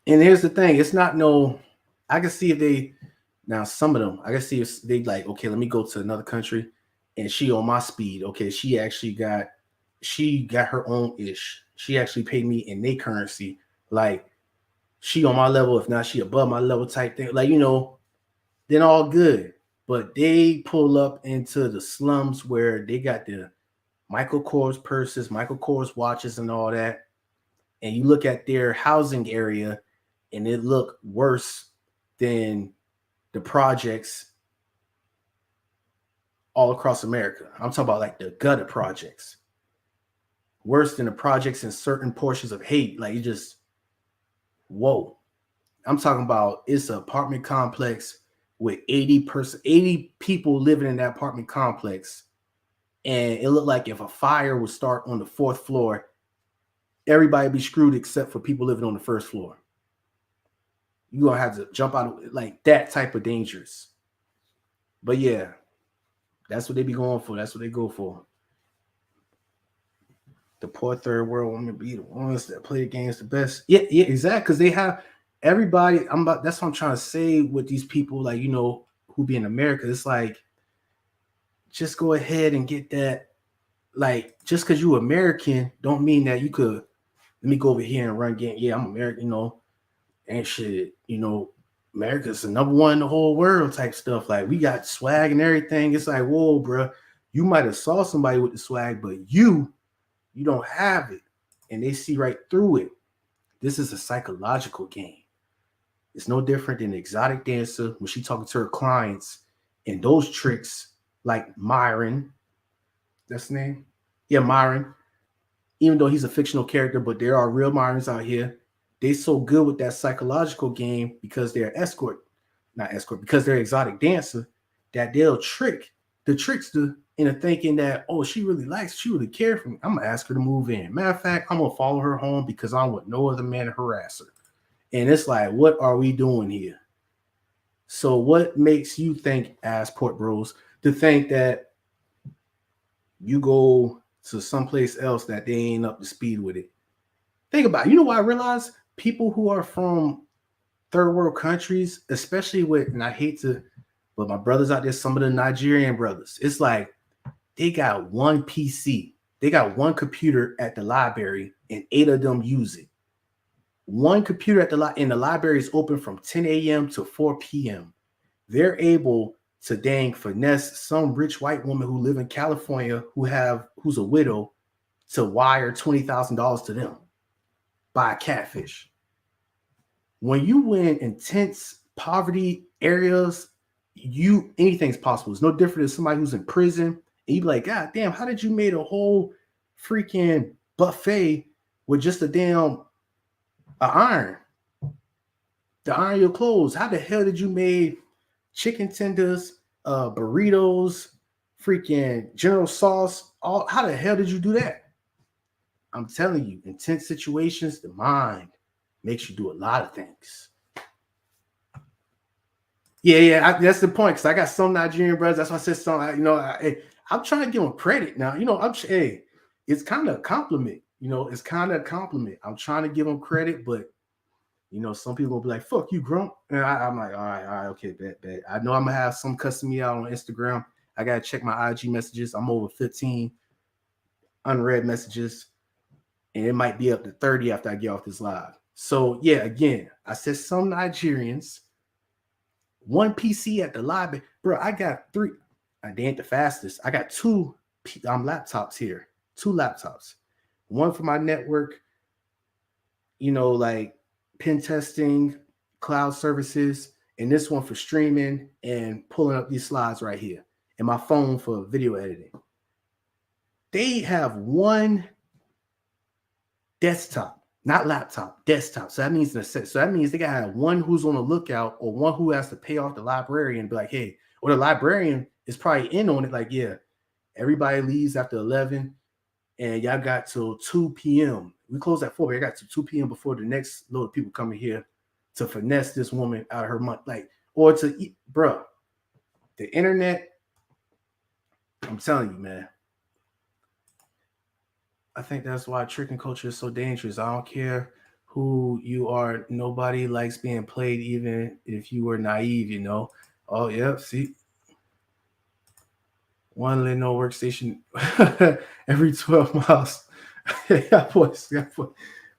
[SPEAKER 1] and here's the thing. It's not I can see if they, now some of them, I can see if they like, okay, let me go to another country and she on my speed. Okay, she got her own ish. She actually paid me in their currency. Like, she on my level, if not she above my level type thing. Like, you know, then all good. But they pull up into the slums where they got the Michael Kors purses, Michael Kors watches and all that. And you look at their housing area and it look worse than the projects all across America. I'm talking about like the gutter projects. Worse than the projects in certain portions of Haiti. Like, you just, whoa. I'm talking about it's an apartment complex with 80 people living in that apartment complex. And it looked like if a fire would start on the 4th floor, everybody be screwed except for people living on the 1st floor. You're gonna have to jump out of like that type of dangerous. But yeah, that's what they be going for. That's what they go for. The poor third world women be the ones that play the games the best. Yeah, exactly. Because they have everybody. That's what I'm trying to say with these people, like, you know, who be in America. It's like, just go ahead and get that. Like, just because you American don't mean that you could, let me go over here and run game. Yeah, I'm American, you know, and shit, you know, America's the #1 in the whole world type stuff. Like, we got swag and everything. It's like, whoa, bro, you might have saw somebody with the swag, but you don't have it. And they see right through it. This is a psychological game. It's no different than the exotic dancer when she talking to her clients and those tricks like Myron. That's the name? Yeah, Myron. Even though he's a fictional character, but there are real Myrons out here. They so good with that psychological game because they're because they're exotic dancer, that they'll trick the trickster into thinking that, oh, she really cares for me. I'm gonna ask her to move in. Matter of fact, I'm gonna follow her home because I want no other man to harass her. And it's like, what are we doing here? So what makes you think, ASSport Bros, to think that you go to someplace else that they ain't up to speed with it? Think about it. You know what I realize? People who are from third world countries, especially with, and I hate to, but my brothers out there, some of the Nigerian brothers, it's like they got one PC. They got one computer at the library and 8 of them use it. One computer at the library is open from 10 a.m. to 4 p.m. They're able to dang finesse some rich white woman who live in California who's a widow to wire $20,000 to them. Buy a catfish. When you in intense poverty areas, anything's possible. It's no different than somebody who's in prison. And you be like, God damn, how did you make a whole freaking buffet with just a damn iron to iron your clothes? How the hell did you make chicken tenders, burritos, freaking General Sauce? How the hell did you do that? I'm telling you, intense situations, the mind makes you do a lot of things. Yeah, that's the point. Because I got some Nigerian brothers. That's why I said something. You know, I'm trying to give them credit now. You know, it's kind of a compliment. You know, it's kind of a compliment. I'm trying to give them credit, but you know, some people will be like, "Fuck you, Grump," and I'm like, all right, okay, bet. I know I'm gonna have some cussing me out on Instagram. I gotta check my IG messages. I'm over 15 unread messages. And it might be up to 30 after I get off this live. So yeah, again, I said some Nigerians, one PC at the library. Bro, I got 3. They ain't the fastest. I got 2 laptops here. 2 laptops. One for my network, you know, like pen testing, cloud services, and this one for streaming and pulling up these slides right here. And my phone for video editing. They have one desktop, not laptop, desktop. So that means they gotta have one who's on the lookout or one who has to pay off the librarian and be like, hey, or the librarian is probably in on it, like, yeah, everybody leaves after 11 and y'all got till 2 p.m. We close at 4, but I got till 2 p.m. before the next load of people coming here to finesse this woman out of her money, like, or to eat, bro. The internet, I'm telling you, man. I think that's why tricking culture is so dangerous. I don't care who you are. Nobody likes being played, even if you were naive, you know. Oh, yeah, see. One Leno workstation every 12 miles. Yeah, boy.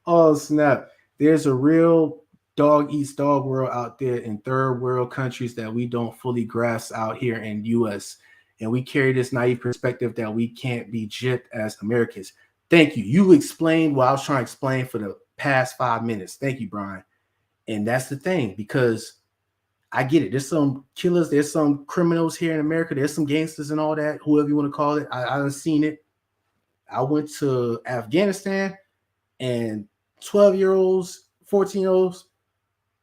[SPEAKER 1] Oh, snap. There's a real dog eats dog world out there in third world countries that we don't fully grasp out here in US. And we carry this naive perspective that we can't be gypped as Americans. Thank you. You explained what I was trying to explain for the past 5 minutes. Thank you, Brian. And that's the thing, because I get it. There's some killers, there's some criminals here in America, there's some gangsters and all that, whoever you want to call it. I've seen it. I went to Afghanistan, and 12-year-olds, 14-year-olds,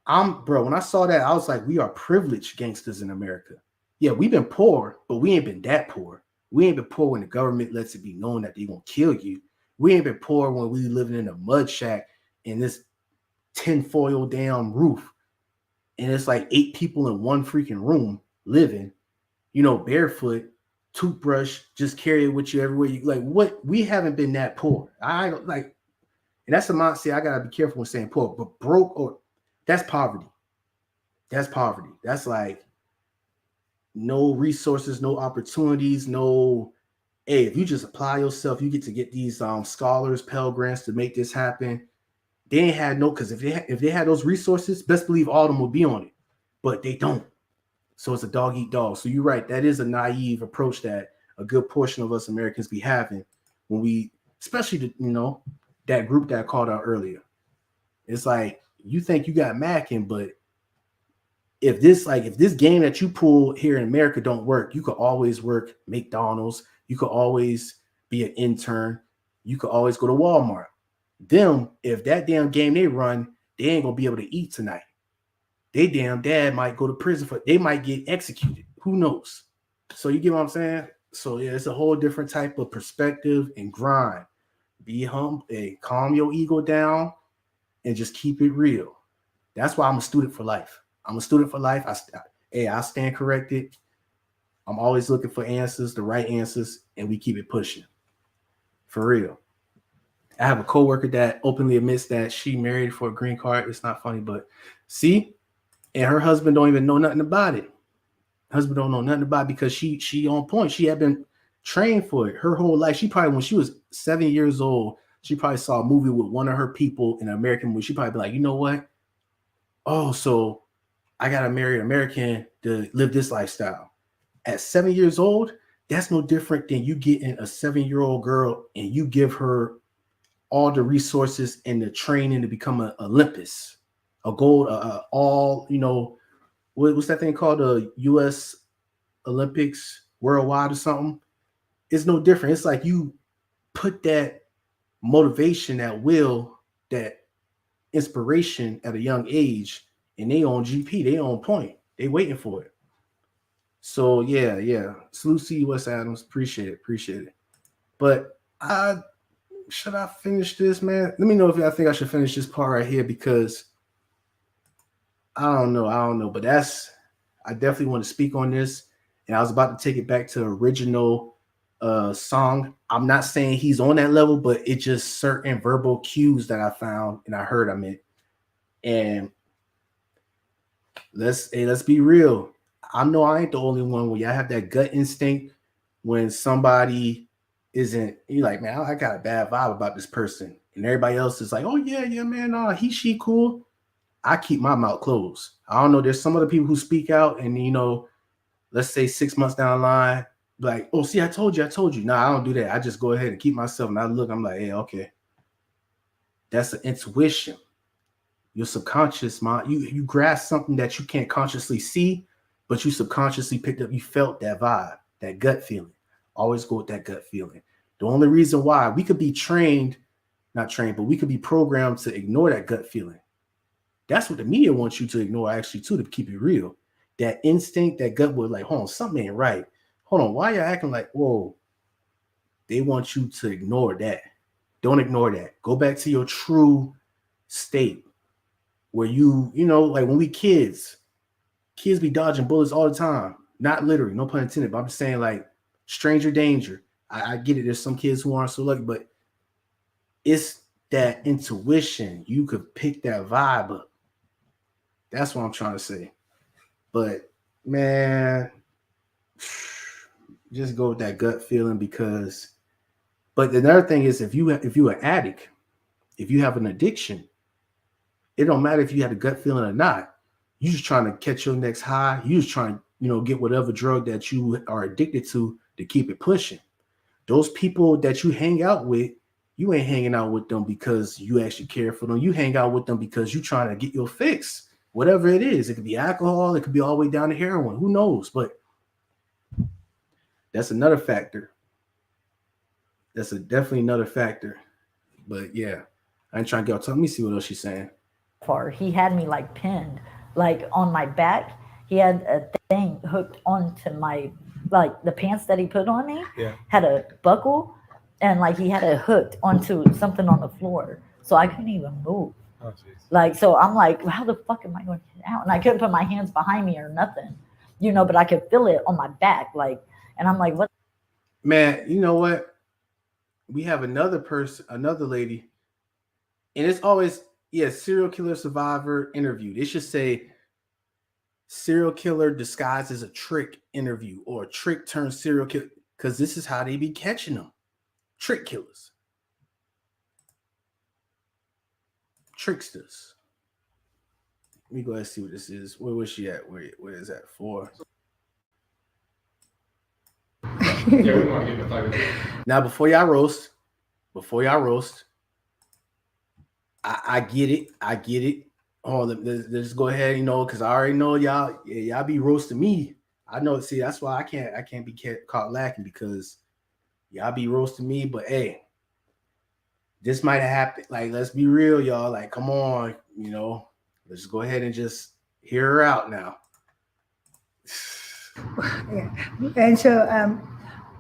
[SPEAKER 1] when I saw that, I was like, we are privileged gangsters in America. Yeah, we've been poor, but we ain't been that poor. We ain't been poor when the government lets it be known that they're going to kill you. We ain't been poor when we living in a mud shack in this tinfoil down roof. And it's like 8 people in one freaking room living, barefoot, toothbrush, just carry it with you everywhere. You like what? We haven't been that poor. I don't like, and that's the mindset. I gotta be careful when saying poor, but broke, or that's poverty. That's poverty. That's like no resources, no opportunities, no. Hey, if you just apply yourself, you get to get these scholars, Pell Grants to make this happen. They ain't had no, because if they had those resources, best believe all of them would be on it, but they don't. So it's a dog eat dog. So you're right. That is a naive approach that a good portion of us Americans be having when we, especially that group that I called out earlier. It's like you think you got Mackin, but if this game that you pull here in America don't work, you could always work McDonald's. You could always be an intern. You could always go to Walmart. Them, if that damn game they run, they ain't gonna be able to eat tonight. They damn dad might go to prison they might get executed. Who knows? So you get what I'm saying? So yeah, it's a whole different type of perspective and grind. Be humble and calm your ego down and just keep it real. That's why I'm a student for life. I'm a student for life. I stand corrected. I'm always looking for answers, the right answers, and we keep it pushing. For real. I have a coworker that openly admits that she married for a green card. It's not funny, but see, and her husband don't even know nothing about it. Husband don't know nothing about it because she on point. She had been trained for it her whole life. She probably, when she was 7 years old, she probably saw a movie with one of her people in an American movie. She probably be like, you know what? Oh, so I gotta marry an American to live this lifestyle. At 7 years old, that's no different than you getting a 7-year-old girl and you give her all the resources and the training to become an Olympus, a gold, all, what's that thing called? The U.S. Olympics worldwide or something. It's no different. It's like you put that motivation, that will, that inspiration at a young age, and they on GP, they on point. They waiting for it. So yeah. Salute to you, Wes Adams. Appreciate it. But should I finish this, man? Let me know if y'all think I should finish this part right here, because I don't know. But I definitely want to speak on this. And I was about to take it back to original song. I'm not saying he's on that level, but it's just certain verbal cues that I found and I heard him in. And let's be real. I know I ain't the only one where y'all have that gut instinct when somebody isn't, you're like, man, I got a bad vibe about this person. And everybody else is like, oh yeah, man, she cool. I keep my mouth closed. I don't know. There's some other people who speak out and, let's say 6 months down the line, like, oh, see, I told you. No, I don't do that. I just go ahead and keep myself. And I'm like, hey, okay. That's an intuition. Your subconscious mind, you grasp something that you can't consciously see, but you subconsciously picked up, you felt that vibe, that gut feeling. Always go with that gut feeling. The only reason why we could be not trained, but we could be programmed to ignore that gut feeling. That's what the media wants you to ignore, actually, too, to keep it real. That instinct, that gut would like, hold on, something ain't right. Hold on, why you acting like, whoa? They want you to ignore that. Don't ignore that. Go back to your true state where like when we kids be dodging bullets all the time. Not literally, no pun intended, but I'm just saying like stranger danger. I get it. There's some kids who aren't so lucky, but it's that intuition. You could pick that vibe up. That's what I'm trying to say. But man, just go with that gut feeling but another thing is if you're an addict, if you have an addiction, It don't matter if you had a gut feeling or not. You just trying to catch your next high. You just trying to, you know, get whatever drug that you are addicted to keep it pushing. Those people that you hang out with, you ain't hanging out with them because you actually care for them. You hang out with them because you trying to get your fix, whatever it is. It could be alcohol. It could be all the way down to heroin. Who knows? But that's another factor. That's definitely another factor. But yeah, I ain't trying to get off. Let me see what else she's saying.
[SPEAKER 4] He had me like pinned, like on my back. He had a thing hooked onto my, like the pants that he put on me had a buckle, and like he had it hooked onto something on the floor, so I couldn't even move.
[SPEAKER 3] Oh,
[SPEAKER 4] like, so I'm like, how the fuck am I going to get out? And I couldn't put my hands behind me or nothing, you know, but I could feel it on my back, like, and I'm like, what?
[SPEAKER 1] Man, you know what? We have another person, another lady, and it's always, serial killer survivor interviewed. It should say serial killer disguised as a trick interview, or a trick turned serial killer, because this is how they be catching them. Trick killers. Tricksters. Let me go ahead and see what this is. Where was she at? Where is that for?
[SPEAKER 3] Yeah, we want to give it
[SPEAKER 1] Now, before y'all roast, I get it. I get it. Oh, let's go ahead, you know, because I already know y'all be roasting me. I know. See, that's why I can't be caught lacking, because y'all be roasting me. But hey, this might have happened. Like, let's be real, y'all. Like, come on, you know, let's go ahead and just hear her out now.
[SPEAKER 9] Yeah. And so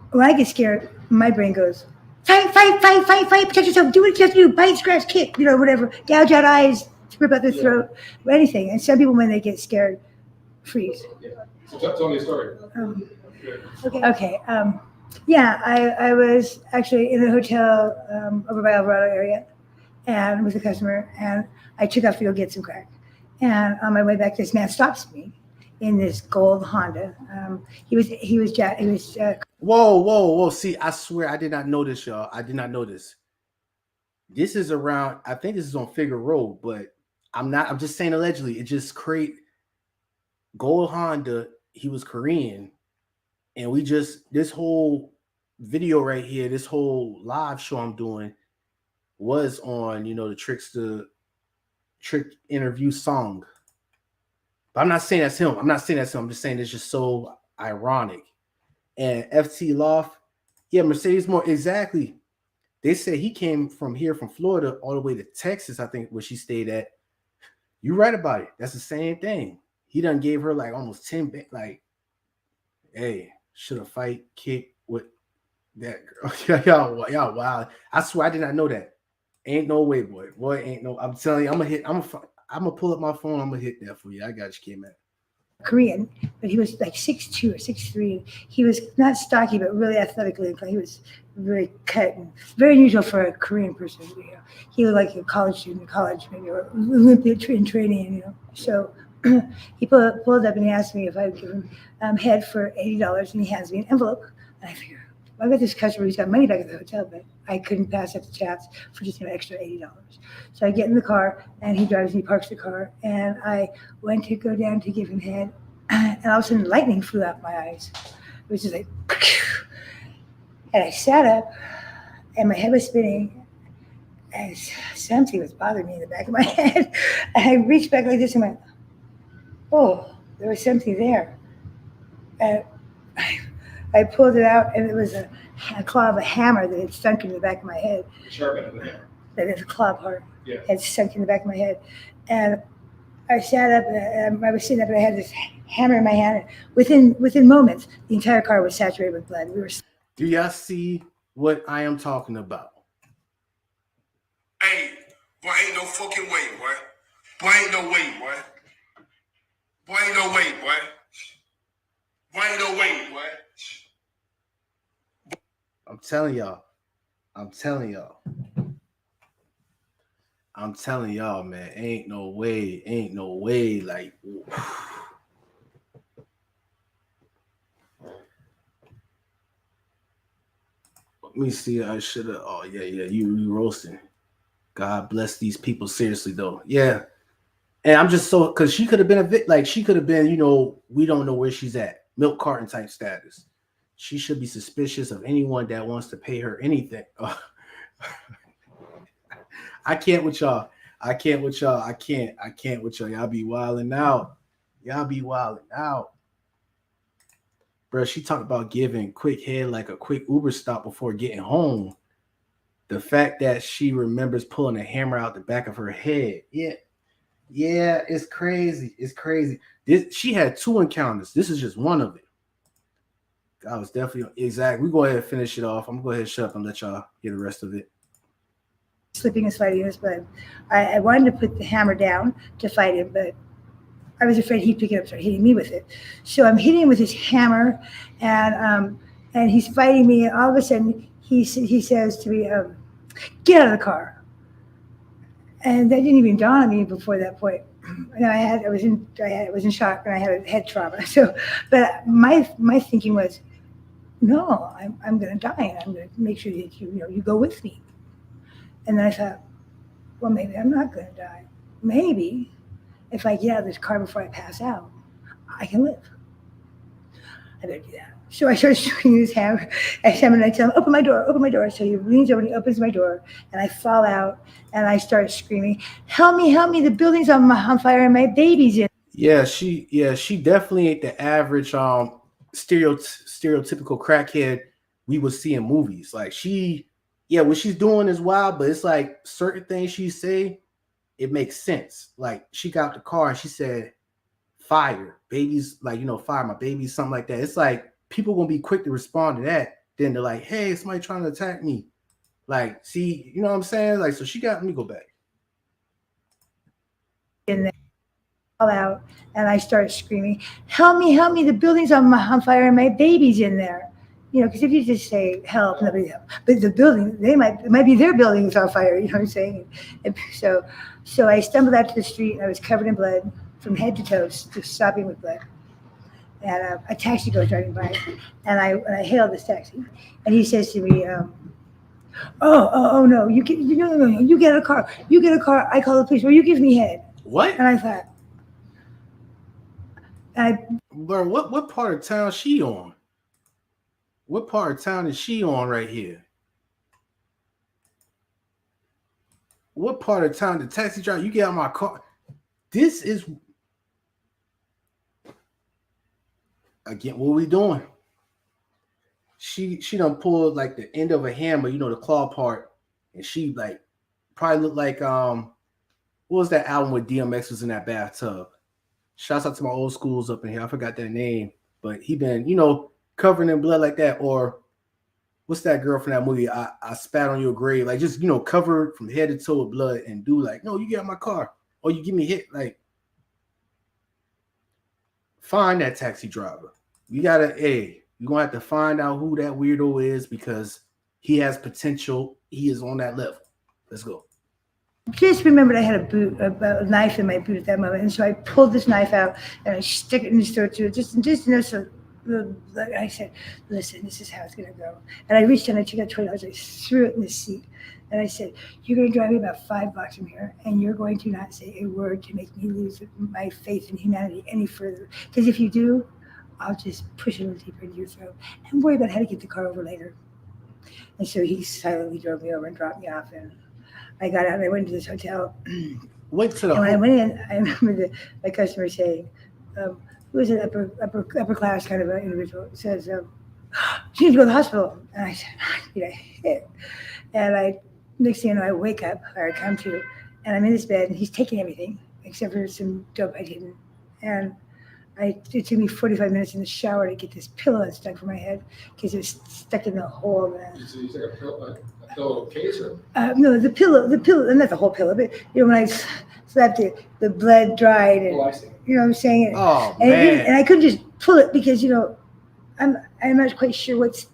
[SPEAKER 9] when I get scared, my brain goes, fight, protect yourself, do what you have to do, bite, scratch, kick, you know, whatever, gouge out eyes, rip out their throat, anything. And some people, when they get scared, freeze.
[SPEAKER 3] Yeah. So tell me a story.
[SPEAKER 9] Okay. I was actually in a hotel over by Alvarado area, and with a customer, and I took off to go get some crack. And on my way back, this man stops me in this gold Honda. He was
[SPEAKER 1] Whoa. See, I swear I did not know this, y'all. I did not know this. This is around, I think this is on Figure Road, but I'm just saying allegedly. It just gold Honda. He was Korean. And this whole video right here, this whole live show I'm doing was on, you know, the trick interview song. But I'm not saying that's him. I'm just saying it's just so ironic. And FT Loft, Mercedes Moore, exactly. They said he came from Florida, all the way to Texas, I think, where she stayed at. You're right about it. That's the same thing. He done gave her like almost 10, like, hey, should have fight, kick with that girl. y'all, wow. I swear I did not know that. Ain't no way, boy. Boy, ain't no. I'm telling you, I'm gonna pull up my phone. I'm gonna hit that for you. I got you, K-Man.
[SPEAKER 9] Korean, but he was like 6'2" or 6'3". He was not stocky, but really athletically inclined. He was very cut and very unusual for a Korean person. You know, he was like a college student in college, maybe, or Olympic in training. You know, so he pulled up and he asked me if I would give him head for $80, and he hands me an envelope. And I figure, I've got this customer who's got money back at the hotel, but I couldn't pass up the chats for just an extra $80. So I get in the car, and he parks the car, and I went to go down to give him head, and all of a sudden lightning flew out my eyes. It was just like, and I sat up, and my head was spinning, and something was bothering me in the back of my head. And I reached back like this and went, oh, there was something there. And I pulled it out, and it was a claw of a hammer that had sunk in the back of my head.
[SPEAKER 3] Sharp end of the hammer.
[SPEAKER 9] That is a claw part.
[SPEAKER 3] Yeah.
[SPEAKER 9] Had sunk in the back of my head. And I sat up, and I was sitting up, and I had this hammer in my hand. And within moments, the entire car was saturated with blood.
[SPEAKER 1] Do y'all see what I am talking about?
[SPEAKER 10] Hey, boy, ain't no fucking way, boy. Boy, ain't no way, boy. Boy, ain't no way, boy. Boy, ain't no way, boy.
[SPEAKER 1] I'm telling y'all, man, ain't no way. Like, let me see. I should have. Oh yeah, you roasting. God bless these people. Seriously though, yeah. And I'm just so because she could have been she could have been, we don't know where she's at, milk carton type status. She should be suspicious of anyone that wants to pay her anything. I can't with y'all. I can't with y'all. I can't with y'all. Y'all be wilding out. Bro, she talked about giving quick head like a quick Uber stop before getting home. The fact that she remembers pulling a hammer out the back of her head. Yeah, it's crazy. She had 2 encounters. This is just one of it. I was definitely exactly. We go ahead and finish it off. I'm gonna go ahead and shut up and let y'all hear the rest of it.
[SPEAKER 9] Slipping and sliding in his blood. I wanted to put the hammer down to fight him, but I was afraid he'd pick it up and start hitting me with it. So I'm hitting him with his hammer, and he's fighting me. And all of a sudden, he says to me, "Get out of the car." And that didn't even dawn on me before that point. I was in shock and I had a head trauma. So, but my thinking was, no, I'm going to die, and I'm going to make sure that you go with me. And then I thought, well, maybe I'm not going to die. Maybe if I get out of this car before I pass out, I can live. I better do that. So I started swinging his hammer at him, and I tell him, open my door. So he leans over and he opens my door, and I fall out, and I start screaming, help me, the building's on fire and my baby's in.
[SPEAKER 1] Yeah, she definitely ain't the average stereotypical crackhead we would see in movies. Like what she's doing is wild, but it's like certain things she say, it makes sense. Like she got out the car and she said, fire, babies, fire my babies, something like that. It's like people gonna be quick to respond to that. Then they're like, hey, somebody trying to attack me. Like, see, you know what I'm saying? Like, so let me go back.
[SPEAKER 9] And then I fall out and I start screaming, help me, the building's on fire and my baby's in there. Because if you just say help, nobody help. But the building, it might be their building is on fire, you know what I'm saying? And so I stumbled out to the street and I was covered in blood from head to toe, just sopping with blood. And a taxi goes driving by, and I hail this taxi, and he says to me, "Oh no, you get a car, I call the police, or you give me head."
[SPEAKER 1] What?
[SPEAKER 9] And I thought,
[SPEAKER 1] bro, what part of town she on? What part of town is she on right here? What part of town? The taxi driver, you get out of my car. This is. Again, what are we doing? She done pulled like the end of a hammer, the claw part, and she like probably looked like what was that album where DMX was in that bathtub? Shouts out to my old schools up in here. I forgot that name, but he been covered in blood like that. Or what's that girl from that movie? I spat on your grave, like just covered from head to toe with blood, and do like, no, you get out my car, or you give me hit, like. Find that taxi driver. You're gonna have to find out who that weirdo is, because he has potential. He is on that level. Let's go.
[SPEAKER 9] Just remembered I had a knife in my boot at that moment, and so I pulled this knife out and I stick it in his throat too. So I said, "Listen, this is how it's gonna go." And I reached in, I took out $20, I threw it in the seat, and I said, "You're gonna drive me about 5 blocks from here, and you're going to not say a word to make me lose my faith in humanity any further. Because if you do, I'll just push it a little deeper into your throat and worry about how to get the car over later." And so he silently drove me over and dropped me off, and I got out and I went to this hotel.
[SPEAKER 1] Went to the.
[SPEAKER 9] And when I went in, I remember my customer saying, who was an upper class kind of an individual, says, "You need to go to the hospital." And I said, and next thing you know, I wake up, or I come to, and I'm in this bed, and he's taking everything except for some dope I'd hidden. And it took me 45 minutes in the shower to get this pillow unstuck from my head, because it was stuck in the hole.
[SPEAKER 11] So you took a pillow case, or?
[SPEAKER 9] No, the pillow, not the whole pillow, but when I slept it, the blood dried, and
[SPEAKER 11] I see.
[SPEAKER 9] you know what I'm saying?
[SPEAKER 1] Oh,
[SPEAKER 9] and
[SPEAKER 1] man.
[SPEAKER 9] I couldn't just pull it, because I'm not quite sure what's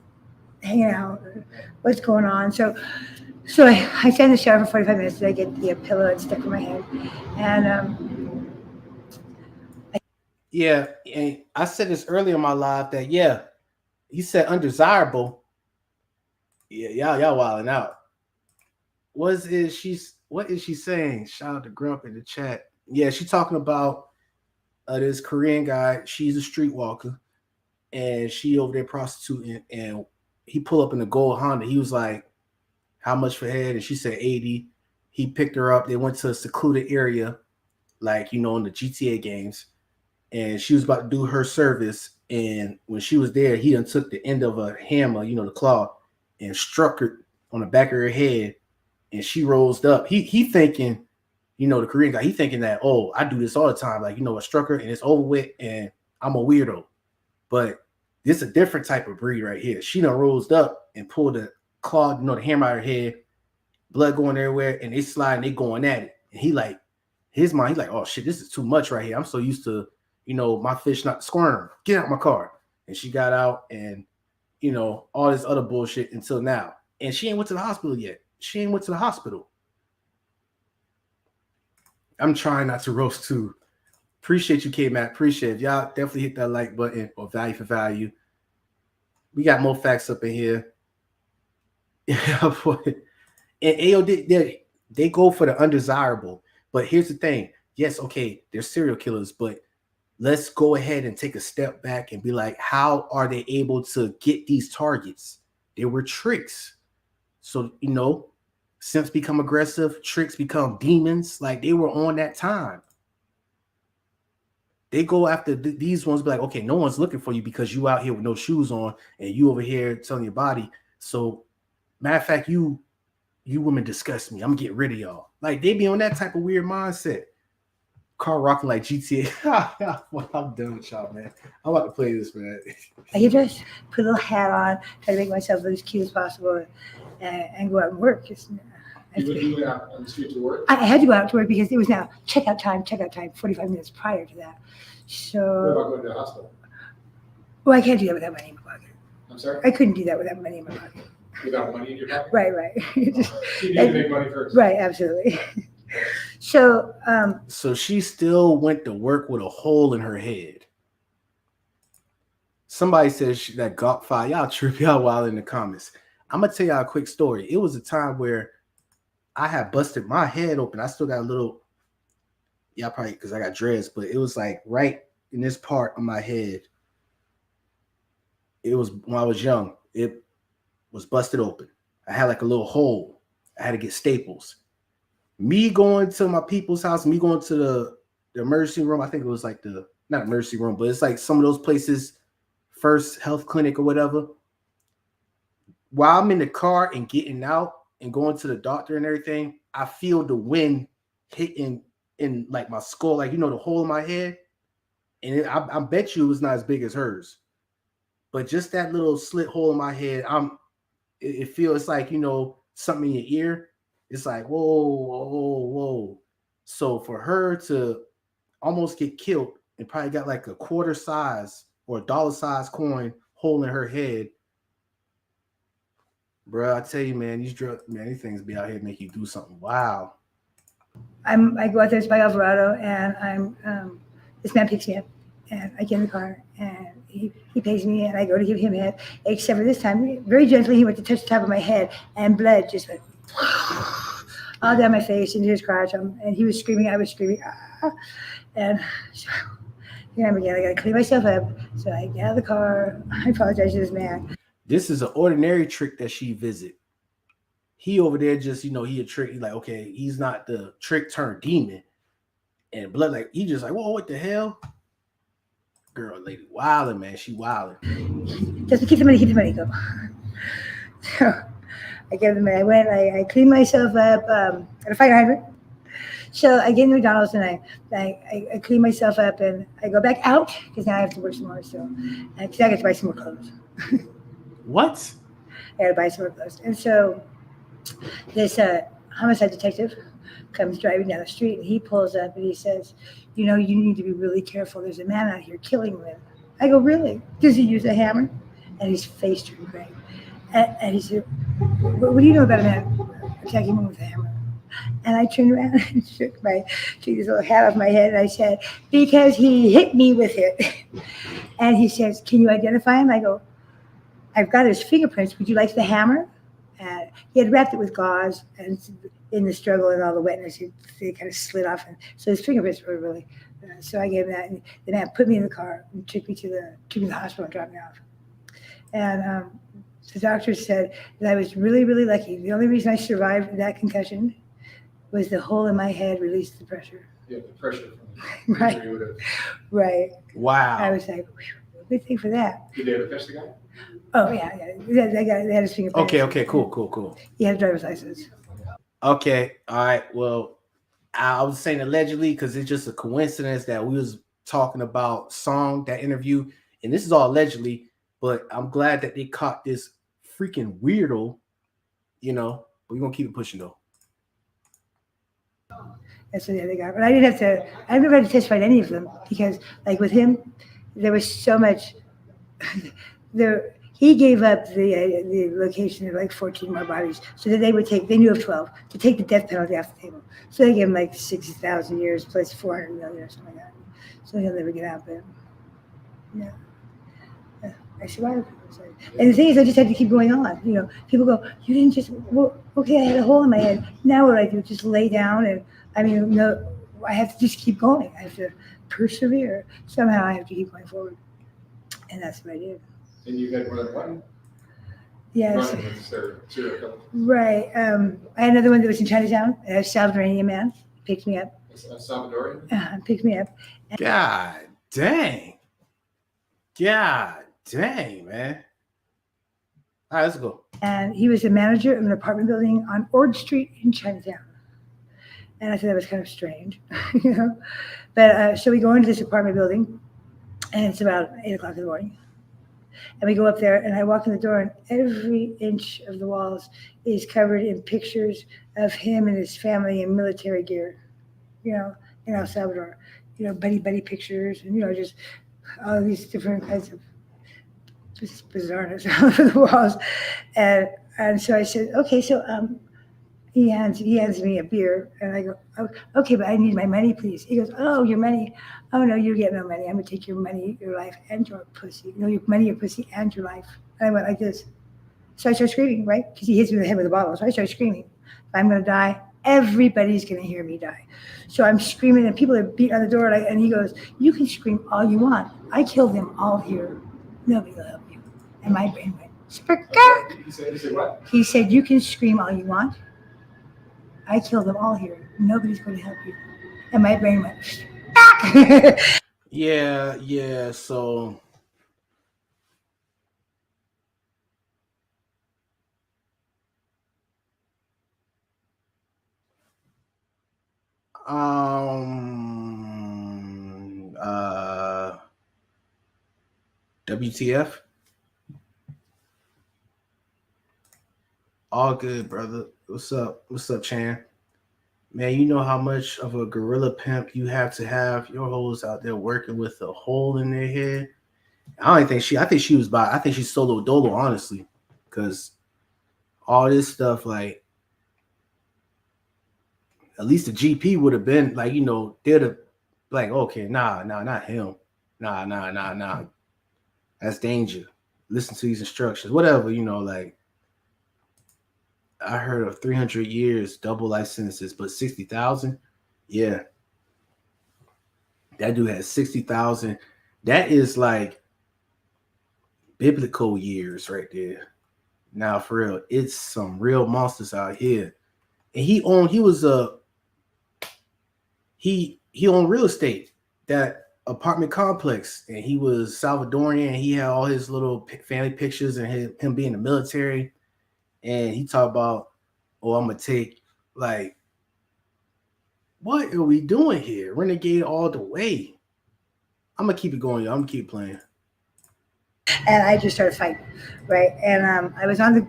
[SPEAKER 9] hanging out, or what's going on. So I sat in the shower for 45 minutes, and I get the pillow that's stuck in my head, and
[SPEAKER 1] yeah, and I said this earlier in my live that he said undesirable. Yeah, y'all wilding out. What is she saying? Shout out to Grump in the chat. Yeah, she's talking about this Korean guy. She's a streetwalker, and she over there prostituting. And he pulled up in a gold Honda. He was like, "How much for head?" And she said 80. He picked her up. They went to a secluded area, like in the GTA games. And she was about to do her service. And when she was there, he done took the end of a hammer, the claw, and struck her on the back of her head. And she rose up. He thinking, the Korean guy, he thinking that, oh, I do this all the time. Like, I struck her and it's over with and I'm a weirdo. But this is a different type of breed right here. She done rose up and pulled the claw, the hammer out of her head, blood going everywhere, and they sliding, they going at it. And he like, his mind, he's like, oh shit, this is too much right here. I'm so used to, my fish not squirm. Get out my car. And she got out and, all this other bullshit until now. And she ain't went to the hospital yet. She ain't went to the hospital. I'm trying not to roast too. Appreciate you, K-Mac. Appreciate it. Y'all definitely hit that like button or value for value. We got more facts up in here. Yeah, boy. And AO, they go for the undesirable. But here's the thing. Yes, okay, they're serial killers, but let's go ahead and take a step back and be like, how are they able to get these targets? There were tricks. So, simps become aggressive, tricks become demons. Like they were on that time. They go after these ones, be like, okay, no one's looking for you because you out here with no shoes on and you over here telling your body. So, matter of fact, you women disgust me. I'm gonna get rid of y'all. Like they be on that type of weird mindset. Car rocking like GTA. Well, I'm done with y'all, man. I'm about to play this, man.
[SPEAKER 9] I just put a little hat on, try to make myself look as cute as possible, and go out and work.
[SPEAKER 11] You went out on the street to work?
[SPEAKER 9] I had to go out to work because it was now checkout time, 45 minutes prior to that. So.
[SPEAKER 11] What about going to the hospital?
[SPEAKER 9] Well, I can't do that without money in my pocket.
[SPEAKER 11] I'm sorry?
[SPEAKER 9] I couldn't do that without money in my pocket.
[SPEAKER 11] Without money in your pocket?
[SPEAKER 9] Right.
[SPEAKER 11] You need to make money first.
[SPEAKER 9] Right, absolutely. So
[SPEAKER 1] she still went to work with a hole in her head. Somebody says that got fire. Y'all trip, y'all wild in the comments. I'm gonna tell y'all a quick story. It was a time where I had busted my head open. I still got a little, probably because I got dreads, but it was like right in this part of my head. It was when I was young. It was busted open. I had like a little hole. I had to get staples. Me going to my people's house, me going to the emergency room. I think it was like not emergency room, but it's like some of those places, First Health Clinic or whatever. While I'm in the car and getting out and going to the doctor and everything, I feel the wind hitting in like my skull, like, the hole in my head. And I bet you it was not as big as hers. But just that little slit hole in my head, it feels like, something in your ear. It's like, whoa. So for her to almost get killed and probably got like a quarter size or a dollar size coin hole in her head. Bro, I tell you, man, these things be out here make you do something. Wow.
[SPEAKER 9] I go out there to buy Alvarado, and this man picks me up, and I get in the car, and he pays me, and I go to give him a head. Except for this time, very gently, he went to touch the top of my head, and blood just went all down my face into his crotch. And he was screaming, I was screaming, and so here I am again. I got to clean myself up. So I get out of the car. I apologize to this man.
[SPEAKER 1] This is an ordinary trick that she visit. He over there just, he a trick. He's like, okay, he's not the trick turned demon. And blood, like, he just like, whoa, what the hell? Girl, lady, wilding, man. She wilding.
[SPEAKER 9] Just to keep the money, go. So I gave them, I went, I cleaned myself up at a fire hydrant. So I get in McDonald's and I clean myself up and I go back out because now I have to work some more. So because I got to buy some more clothes.
[SPEAKER 1] What?
[SPEAKER 9] I got to buy some more clothes. And so this homicide detective comes driving down the street and he pulls up and he says, you need to be really careful. There's a man out here killing women. I go, really? Does he use a hammer? And his face turned gray. And he said, what do you know about a man attacking women with a hammer? And I turned around and took this little hat off my head and I said, because he hit me with it. And he says, can you identify him? I go, I've got his fingerprints. Would you like the hammer? And he had wrapped it with gauze and in the struggle and all the wetness, they kind of slid off. And so his fingerprints were really, so I gave him that. And the man put me in the car and took me to the hospital and dropped me off. And the doctor said that I was really, really lucky. The only reason I survived that concussion was the hole in my head released the pressure.
[SPEAKER 11] Yeah, the pressure from the
[SPEAKER 9] Right.
[SPEAKER 11] injury would have.
[SPEAKER 9] Right.
[SPEAKER 1] Wow.
[SPEAKER 9] I was like, good thing for that.
[SPEAKER 11] Did they ever catch the guy?
[SPEAKER 9] Oh, yeah. They had his fingerprints.
[SPEAKER 1] Okay, cool.
[SPEAKER 9] He had a driver's license.
[SPEAKER 1] Okay, all right. Well, I was saying allegedly because it's just a coincidence that we was talking about Song, that interview, and this is all allegedly, but I'm glad that they caught this freaking weirdo, but we're gonna keep it pushing though.
[SPEAKER 9] That's what they got. But I never had to testify to any of them because, like with him, there was so much. He gave up the location of like 14 more bodies so that they knew of 12, to take the death penalty off the table. So they gave him like 60,000 years plus 400 million or something like that. So he'll never get out there. Yeah. I survived. And the thing is, I just had to keep going on. People go, you didn't just, well, okay, I had a hole in my head. Now what do I do? Just lay down? And no, I have to just keep going. I have to persevere. Somehow I have to keep going forward. And that's what I did.
[SPEAKER 11] And you had one?
[SPEAKER 9] Yes.
[SPEAKER 11] Running with serial killer.
[SPEAKER 9] Right. I had another one that was in Chinatown. A Salvadorian man picked me up.
[SPEAKER 11] A Salvadorian?
[SPEAKER 9] Picked me up.
[SPEAKER 1] God dang, man. All right, let's go.
[SPEAKER 9] And he was the manager of an apartment building on Ord Street in Chinatown. And I thought that was kind of strange, But so we go into this apartment building, and it's about 8 o'clock in the morning. And we go up there, and I walk in the door, and every inch of the walls is covered in pictures of him and his family in military gear, in El Salvador. Buddy pictures, and, just all these different kinds of just bizarreness all over the walls. And so I said, okay, so he hands me a beer, and I go, oh, okay, but I need my money, please. He goes, oh, your money? Oh, no, you get no money. I'm going to take your money, your life, and your pussy. Your money, your pussy, and your life. And I went like this. So I start screaming, right? Because he hits me in the head with a bottle. So I start screaming. If I'm going to die, everybody's going to hear me die. So I'm screaming, and people are beating on the door, and he goes, you can scream all you want. I killed them all here. Nobody will help you. And my brain went, Spurka.
[SPEAKER 11] He said what?
[SPEAKER 9] He said, you can scream all you want. I killed them all here. Nobody's going to help you. And my brain went,
[SPEAKER 1] Yeah. So WTF? All good, brother. What's up, Chan? Man, you know how much of a gorilla pimp you have to have your hoes out there working with a hole in their head. I think she's solo dolo, honestly, because all this stuff, like, at least the GP would have been like, they'd have like, okay, nah, not him. Nah. That's danger. Listen to these instructions, whatever, like. I heard of 300 years, double life sentences, but 60,000, yeah. That dude has 60,000. That is like biblical years right there. Now, for real, it's some real monsters out here. And he owned real estate, that apartment complex, and he was Salvadorian. And he had all his little family pictures and him being in the military. And he talked about, I'm going to take, like, what are we doing here? Renegade all the way. I'm going to keep it going, y'all. I'm going to keep playing.
[SPEAKER 9] And I just started fighting, right? And I was on the,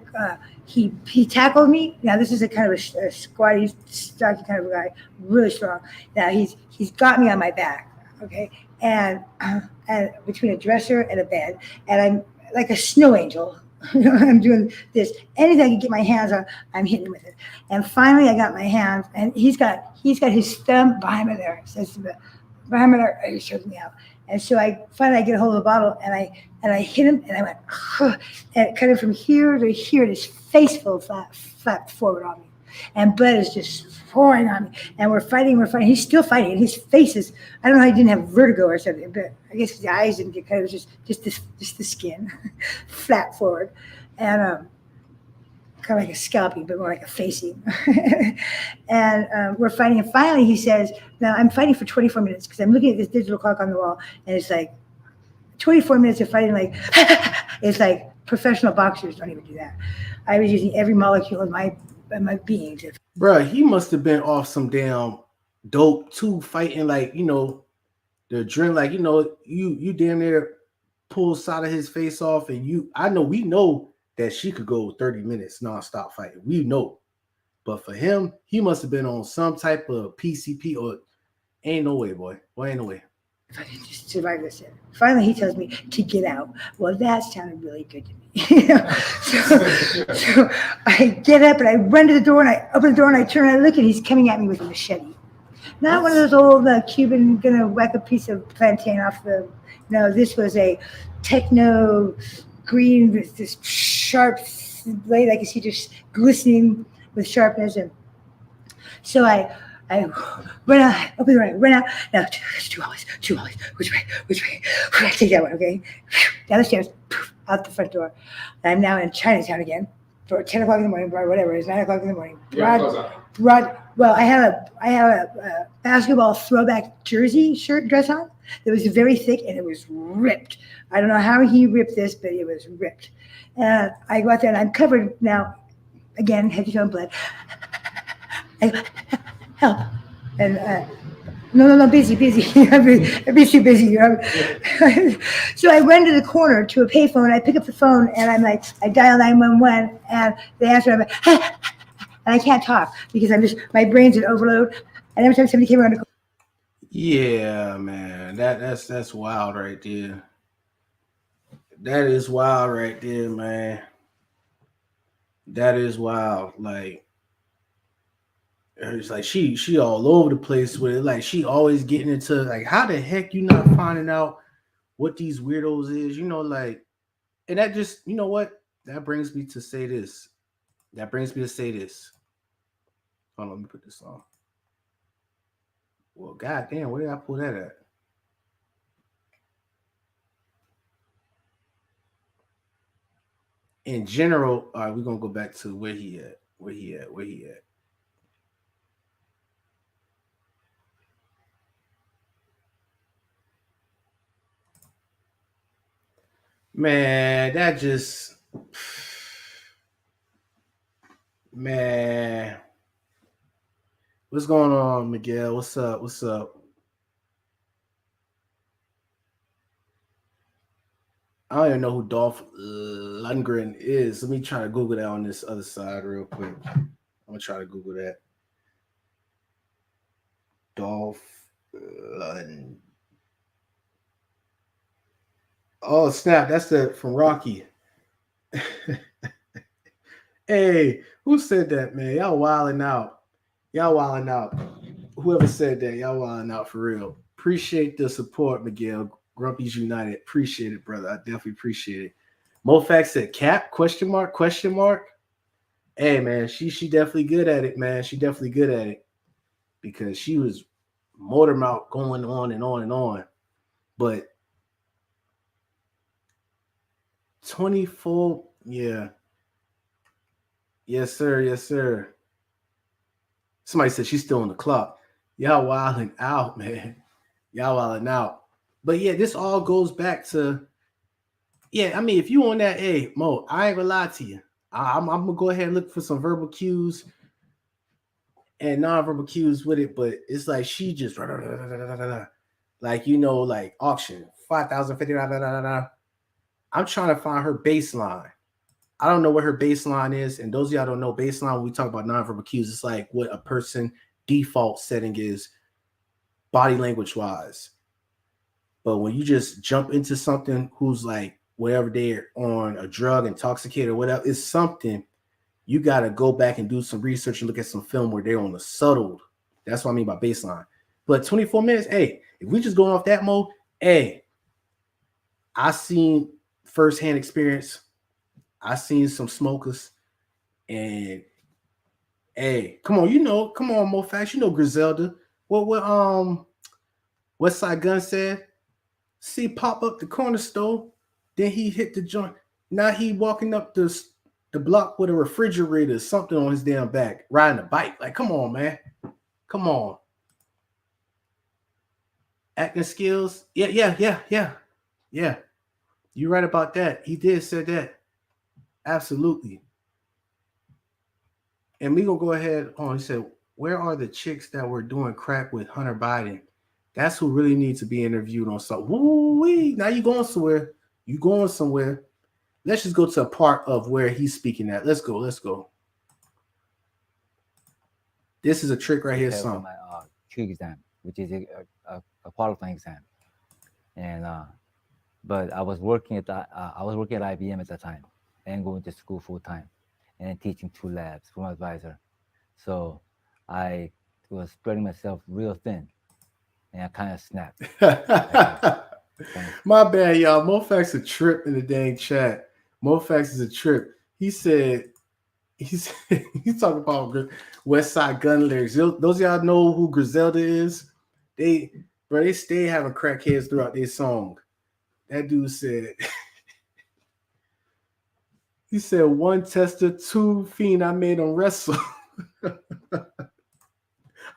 [SPEAKER 9] he tackled me. Now, this is a kind of a squatty, stocky kind of a guy, really strong. Now, he's got me on my back, okay? And between a dresser and a bed. And I'm like a snow angel. I'm doing this. Anything I can get my hands on, I'm hitting with it. And finally, I got my hands, and he's got his thumb behind me there. It says behind me there. He shows me out. And so I finally get a hold of the bottle, and I hit him, and I went, and kind of from here to here, this face full flapped forward on me. and blood is just pouring on me. And we're fighting. He's still fighting, and his face is, I don't know how he didn't have vertigo or something, but I guess his eyes didn't get cut. It was just the skin, flat forward, and kind of like a scalping, but more like a facing. And we're fighting. And finally he says, now I'm fighting for 24 minutes because I'm looking at this digital clock on the wall, and it's like 24 minutes of fighting. Like, it's like professional boxers don't even do that. I was using every molecule of my being to.
[SPEAKER 1] Bruh, he must have been off some damn dope too, fighting like, you know, the adrenaline, like, you know, you damn near pull side of his face off, and we know that she could go 30 minutes nonstop fighting. We know. But for him, he must have been on some type of PCP or ain't no way, boy. Boy, ain't no way.
[SPEAKER 9] If I could just survive this. Finally, he tells me to get out. Well, that sounded really good to me. So I get up and I run to the door and I open the door and I turn and I look and he's coming at me with a machete. Not one of those old Cuban gonna whack a piece of plantain off the. No, this was a techno green with this sharp blade. I can see just glistening with sharpness. And so I run out, open the door, run out. Now, two always. Which way? I take that one, okay? Down the stairs, out the front door. I'm now in Chinatown again for 10 o'clock in the morning, or whatever it is, 9 o'clock in the morning. Well, I have a basketball throwback jersey dress on. It was very thick and it was ripped. I don't know how he ripped this, but it was ripped. And I go out there and I'm covered now, again, head to toe in blood. I go, help. And no, busy. I'd be too busy. So I run to the corner to a payphone. I pick up the phone and I'm like, I dial 911 and they answer. I'm like, and I can't talk because my brain's in overload. And every time somebody came around the corner.
[SPEAKER 1] Yeah, man, that's wild right there. That is wild right there, man. That is wild. Like, it's like she all over the place with it. Like, she always getting into, like, how the heck you not finding out what these weirdos is? You know, like, and that just, you know what? That brings me to say this. Hold on, let me put this on. Well, goddamn, where did I pull that at? In general, all right, we're gonna go back to where he at. Man, that just, man. What's going on, Miguel? What's up? I don't even know who Dolph Lundgren is. Let me try to Google that on this other side real quick. I'm gonna try to Google that. Dolph Lundgren. Oh snap! That's from Rocky. Hey, who said that, man? Y'all wilding out. Whoever said that, y'all wilding out for real. Appreciate the support, Miguel. Grumpy's United. Appreciate it, brother. I definitely appreciate it. Mofax said cap, question mark. Hey, man, she definitely good at it, man. She definitely good at it. Because she was motor mouth going on and on and on. But 24, yeah. Yes, sir. Somebody said she's still on the clock. Y'all wilding out, man. Y'all wilding out. But yeah, this all goes back to, yeah, I mean, if you on that, hey, Mo, I ain't gonna lie to you. I'm gonna go ahead and look for some verbal cues and non-verbal cues with it, but it's like she just like, you know, like auction 5,050. I'm trying to find her baseline. I don't know what her baseline is, and those of y'all don't know baseline. When we talk about non-verbal cues, it's like what a person default setting is, body language wise. But when you just jump into something who's like whatever they're on a drug, intoxicated, or whatever, it's something you got to go back and do some research and look at some film where they're on the subtle. That's what I mean by baseline. But 24 minutes, hey, if we just going off that mode, hey, I seen firsthand experience. I seen some smokers, and Hey, come on, come on, Mo Facts. You know Griselda. What Westside Gunn said? See, pop up the corner store, then he hit the joint. Now he walking up the block with a refrigerator, something on his damn back, riding a bike. Like, come on, man. Come on. Acting skills. Yeah. You're right about that. He did say that. Absolutely. And we gonna go ahead on. He said, where are the chicks that were doing crack with Hunter Biden? That's who really needs to be interviewed on something. Woo-wee. Now you going somewhere. You going somewhere. Let's just go to a part of where he's speaking at. Let's go. This is a trick right here, son.
[SPEAKER 2] My Q exam, which is a qualifying exam. And but I was working at IBM at that time and going to school full time and teaching 2 labs for my advisor. So I was spreading myself real thin, and I kind of snapped.
[SPEAKER 1] My bad, y'all. Mofax a trip in the dang chat. Mofax is a trip. He said he's talking about Westside Gunn lyrics. Those of y'all know who Griselda is. They stay having crackheads throughout their song. That dude said, he said 1 tester, 2 fiend, I made him wrestle.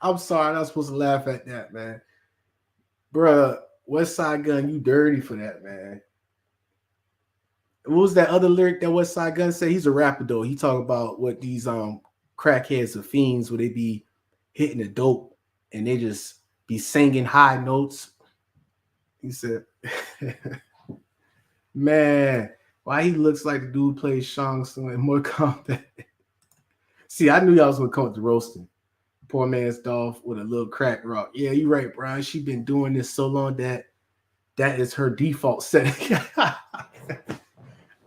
[SPEAKER 1] I'm sorry, I'm not supposed to laugh at that, man. Bruh, Westside Gunn, you dirty for that, man. What was that other lyric that Westside Gunn said? He's a rapper, though. He talk about what these crackheads or fiends, where they be hitting the dope and they just be singing high notes. He said, man, why he looks like the dude plays Shang Tsung in Mortal Kombat. See, I knew y'all was gonna come with the roasting. Poor man's Dolph with a little crack rock. Yeah, you're right, Brian. She been doing this so long that is her default setting.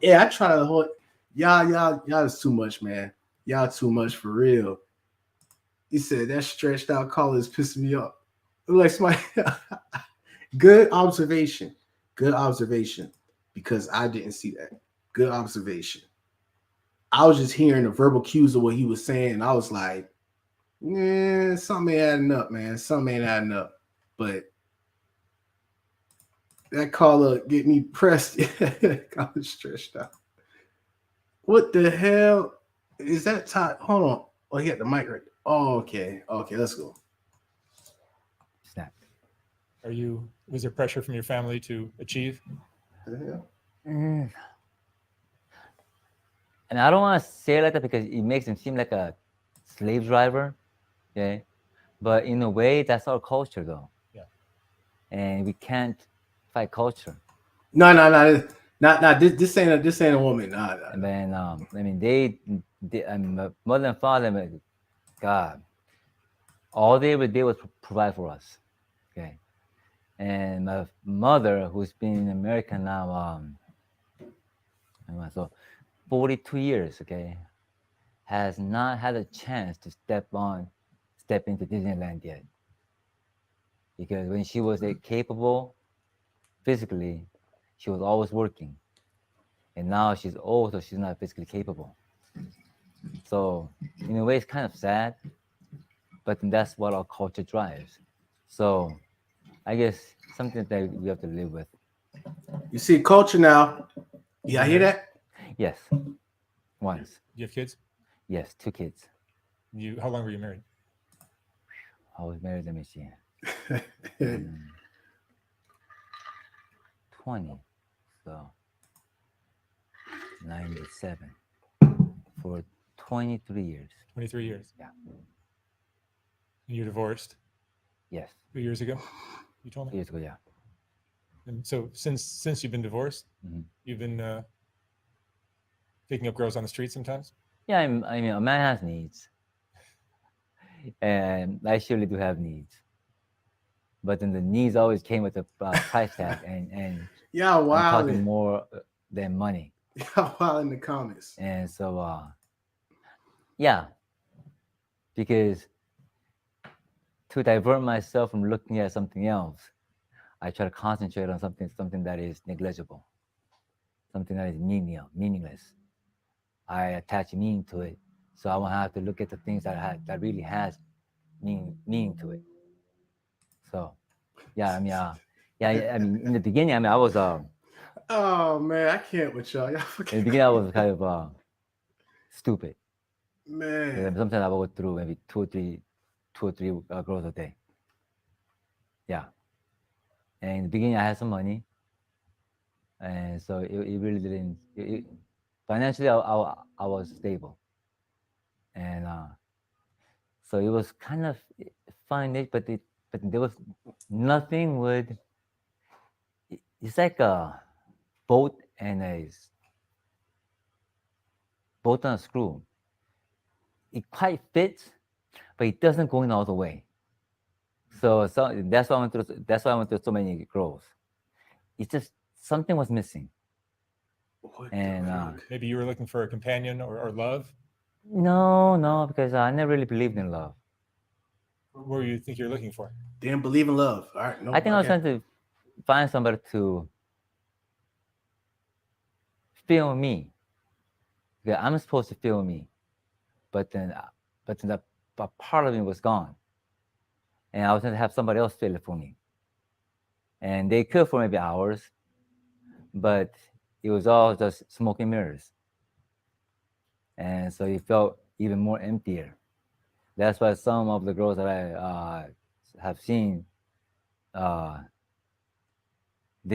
[SPEAKER 1] Yeah, I try to hold y'all is too much, man. Y'all too much for real. He said that stretched out collar is pissing me off. Like somebody good observation. Because I didn't see that. Good observation. I was just hearing the verbal cues of what he was saying, and I was like, something ain't adding up, man. Something ain't adding up. But that caller get me pressed. I was stretched out. What the hell is that? Todd? Hold on. Oh, he got the mic right. Oh, okay. Let's go.
[SPEAKER 2] Snap.
[SPEAKER 3] Was there pressure from your family to achieve?
[SPEAKER 2] And I don't want to say it like that because it makes him seem like a slave driver. Okay. But in a way, that's our culture, though.
[SPEAKER 3] Yeah.
[SPEAKER 2] And we can't fight culture.
[SPEAKER 1] No. This ain't a woman. Nah.
[SPEAKER 2] And then, I mean, they my mother and father, God, all they would do was provide for us. Okay. And my mother, who's been in America now, so 42 years, okay, has not had a chance to step into Disneyland yet. Because when she was capable physically, she was always working. And now she's old, so she's not physically capable. So in a way, it's kind of sad, but that's what our culture drives. So I guess something that we have to live with.
[SPEAKER 1] You see culture now. Yeah, I hear that?
[SPEAKER 2] Yes. Once.
[SPEAKER 3] You have kids?
[SPEAKER 2] Yes, 2 kids.
[SPEAKER 3] How long were you married?
[SPEAKER 2] I was married, let me see. 20. So 97. For 23 years.
[SPEAKER 3] 23 years.
[SPEAKER 2] Yeah.
[SPEAKER 3] And you're divorced?
[SPEAKER 2] Yes.
[SPEAKER 3] 2 years ago? You told me?
[SPEAKER 2] 2 years ago, yeah.
[SPEAKER 3] And so since you've been divorced, you've been picking up girls on the street sometimes?
[SPEAKER 2] Yeah, I mean, a man has needs. And I surely do have needs. But then the needs always came with a price tag. And
[SPEAKER 1] yeah, wow.
[SPEAKER 2] I'm talking more than money.
[SPEAKER 1] Yeah, wow, in the comments.
[SPEAKER 2] And so, yeah. Because to divert myself from looking at something else, I try to concentrate on something that is negligible, something that is meaningless. I attach meaning to it So I won't have to look at the things that really has meaning to it. So, yeah, I mean, I mean, in the beginning, I mean, I was
[SPEAKER 1] Oh man, I can't with y'all. Y'all
[SPEAKER 2] in the
[SPEAKER 1] fucking
[SPEAKER 2] beginning, I was kind of stupid.
[SPEAKER 1] man.
[SPEAKER 2] Sometimes I would go through maybe two or three girls a day. Yeah. And in the beginning, I had some money, and so it really didn't. Financially, I was stable, and so it was kind of fine. But there was nothing would. It's like a boat and a bolt on a screw. It quite fits, but it doesn't go in all the way. So that's why I went through. That's why I went through so many girls. It's just something was missing.
[SPEAKER 1] What
[SPEAKER 2] And
[SPEAKER 1] the fuck?
[SPEAKER 3] Maybe you were looking for a companion or love.
[SPEAKER 2] no, because I never really believed in love.
[SPEAKER 3] What do you think you're looking for?
[SPEAKER 1] Didn't believe in love. All right, no.
[SPEAKER 2] I think I was trying to find somebody to feel me. Yeah, I'm supposed to feel me, but then the part of me was gone, and I was going to have somebody else feel it for me. And they could for maybe hours, but it was all just smoke and mirrors, and so it felt even more emptier. That's why some of the girls that I have seen, they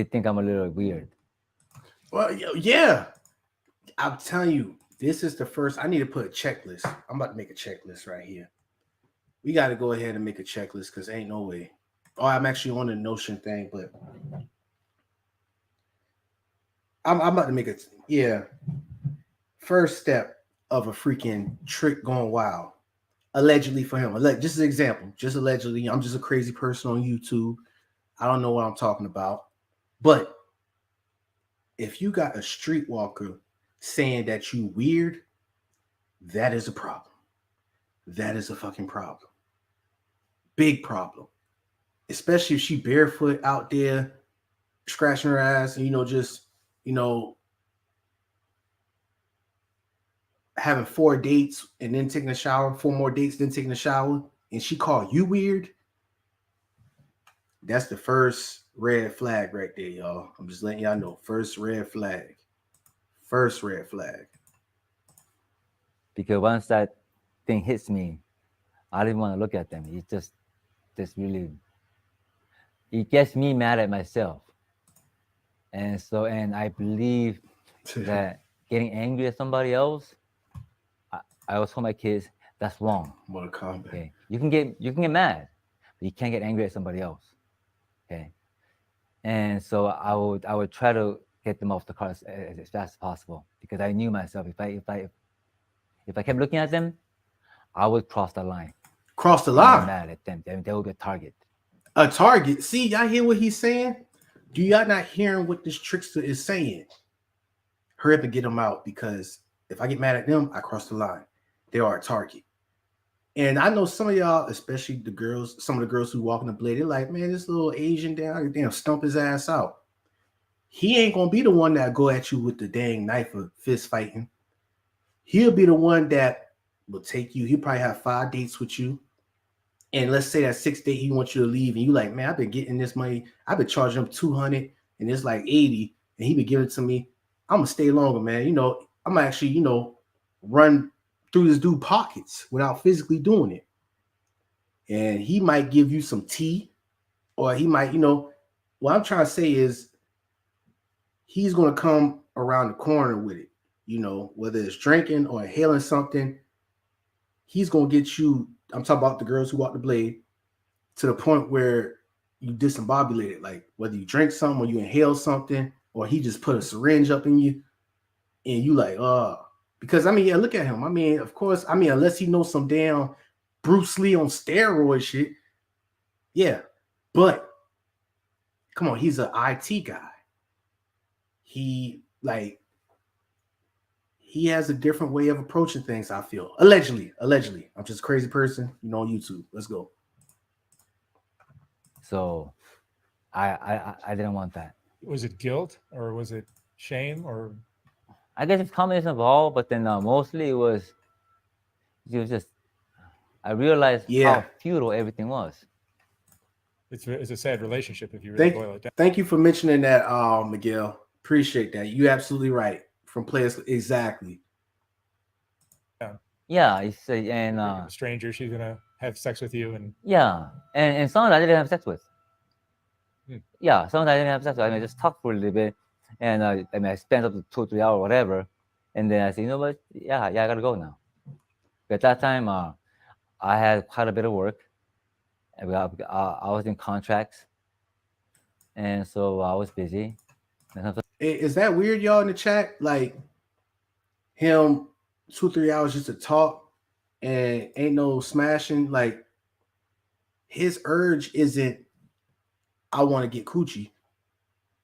[SPEAKER 2] think I'm a little weird.
[SPEAKER 1] Well, yeah. I'm telling you, this is the first. I need to put a checklist. I'm about to make a checklist right here. We got to go ahead and make a checklist because ain't no way. Oh, I'm actually on the Notion thing, but I'm about to make it. Yeah. First step of a freaking trick gone wild. Allegedly for him. Just an example. Just allegedly. I'm just a crazy person on YouTube. I don't know what I'm talking about. But if you got a streetwalker saying that you weird, that is a problem. That is a fucking problem. Big problem. Especially if she barefoot out there scratching her ass and just having 4 dates and then taking a shower, 4 more dates, then taking a shower, and she called you weird. That's the first red flag right there, y'all. I'm just letting y'all know. First red flag. First red flag.
[SPEAKER 2] Because once that thing hits me, I didn't want to look at them. It just really, it gets me mad at myself. And I believe that getting angry at somebody else, I always tell my kids, that's wrong.
[SPEAKER 1] Mortal Kombat.
[SPEAKER 2] Okay, you can get mad, but you can't get angry at somebody else. Okay, and so I would try to get them off the car as fast as possible because I knew myself if I kept looking at them, I would cross the line.
[SPEAKER 1] Cross the line.
[SPEAKER 2] Get mad at them. They would be a target.
[SPEAKER 1] A target. See, y'all hear what he's saying? Do y'all not hearing what this trickster is saying? Hurry up and get them out because if I get mad at them, I cross the line. They are a target. And I know some of y'all, especially the girls, some of the girls who walk in the blade, they're like, man, this little Asian down, damn, stump his ass out. He ain't gonna be the one that go at you with the dang knife of fist fighting. He'll be the one that will take you. He'll probably have 5 dates with you. And let's say that 6th date, he wants you to leave. And you like, man, I've been getting this money. I've been charging him 200 and it's like 80. And he been giving it to me. I'm gonna stay longer, man. I'm actually, run through this dude's pockets without physically doing it. And he might give you some tea, or he might, what I'm trying to say is he's going to come around the corner with it, whether it's drinking or inhaling something. He's going to get you, I'm talking about the girls who walk the blade, to the point where you discombobulate it. Like whether you drink something or you inhale something, or he just put a syringe up in you and you like, because look at him. Of course, unless he knows some damn Bruce Lee on steroid shit. Yeah. But come on, he's an IT guy. He has a different way of approaching things, I feel. Allegedly. I'm just a crazy person, on YouTube. Let's go.
[SPEAKER 2] So I didn't want that.
[SPEAKER 3] Was it guilt or was it shame or?
[SPEAKER 2] I guess it's a combination of all, but then mostly it was it was just, I realized
[SPEAKER 1] Yeah.
[SPEAKER 2] how futile everything was.
[SPEAKER 3] It's a sad relationship if you really boil it down.
[SPEAKER 1] Thank you for mentioning that, Miguel. Appreciate that. You absolutely right. From players, exactly.
[SPEAKER 2] Yeah, it's and
[SPEAKER 3] a stranger, she's gonna have sex with you, and
[SPEAKER 2] yeah, and someone I didn't have sex with.
[SPEAKER 3] Hmm.
[SPEAKER 2] Yeah, someone I didn't have sex with. I mean, I just talked for a little bit, and I mean, I spent up to 2 or 3 hours, whatever, and then I said, you know what? Yeah, I gotta go now. But at that time, I had quite a bit of work. I was in contracts, and so I was busy.
[SPEAKER 1] Is that weird, y'all, in the chat? Like him 2-3 hours just to talk and ain't no smashing. Like his urge isn't I want to get coochie.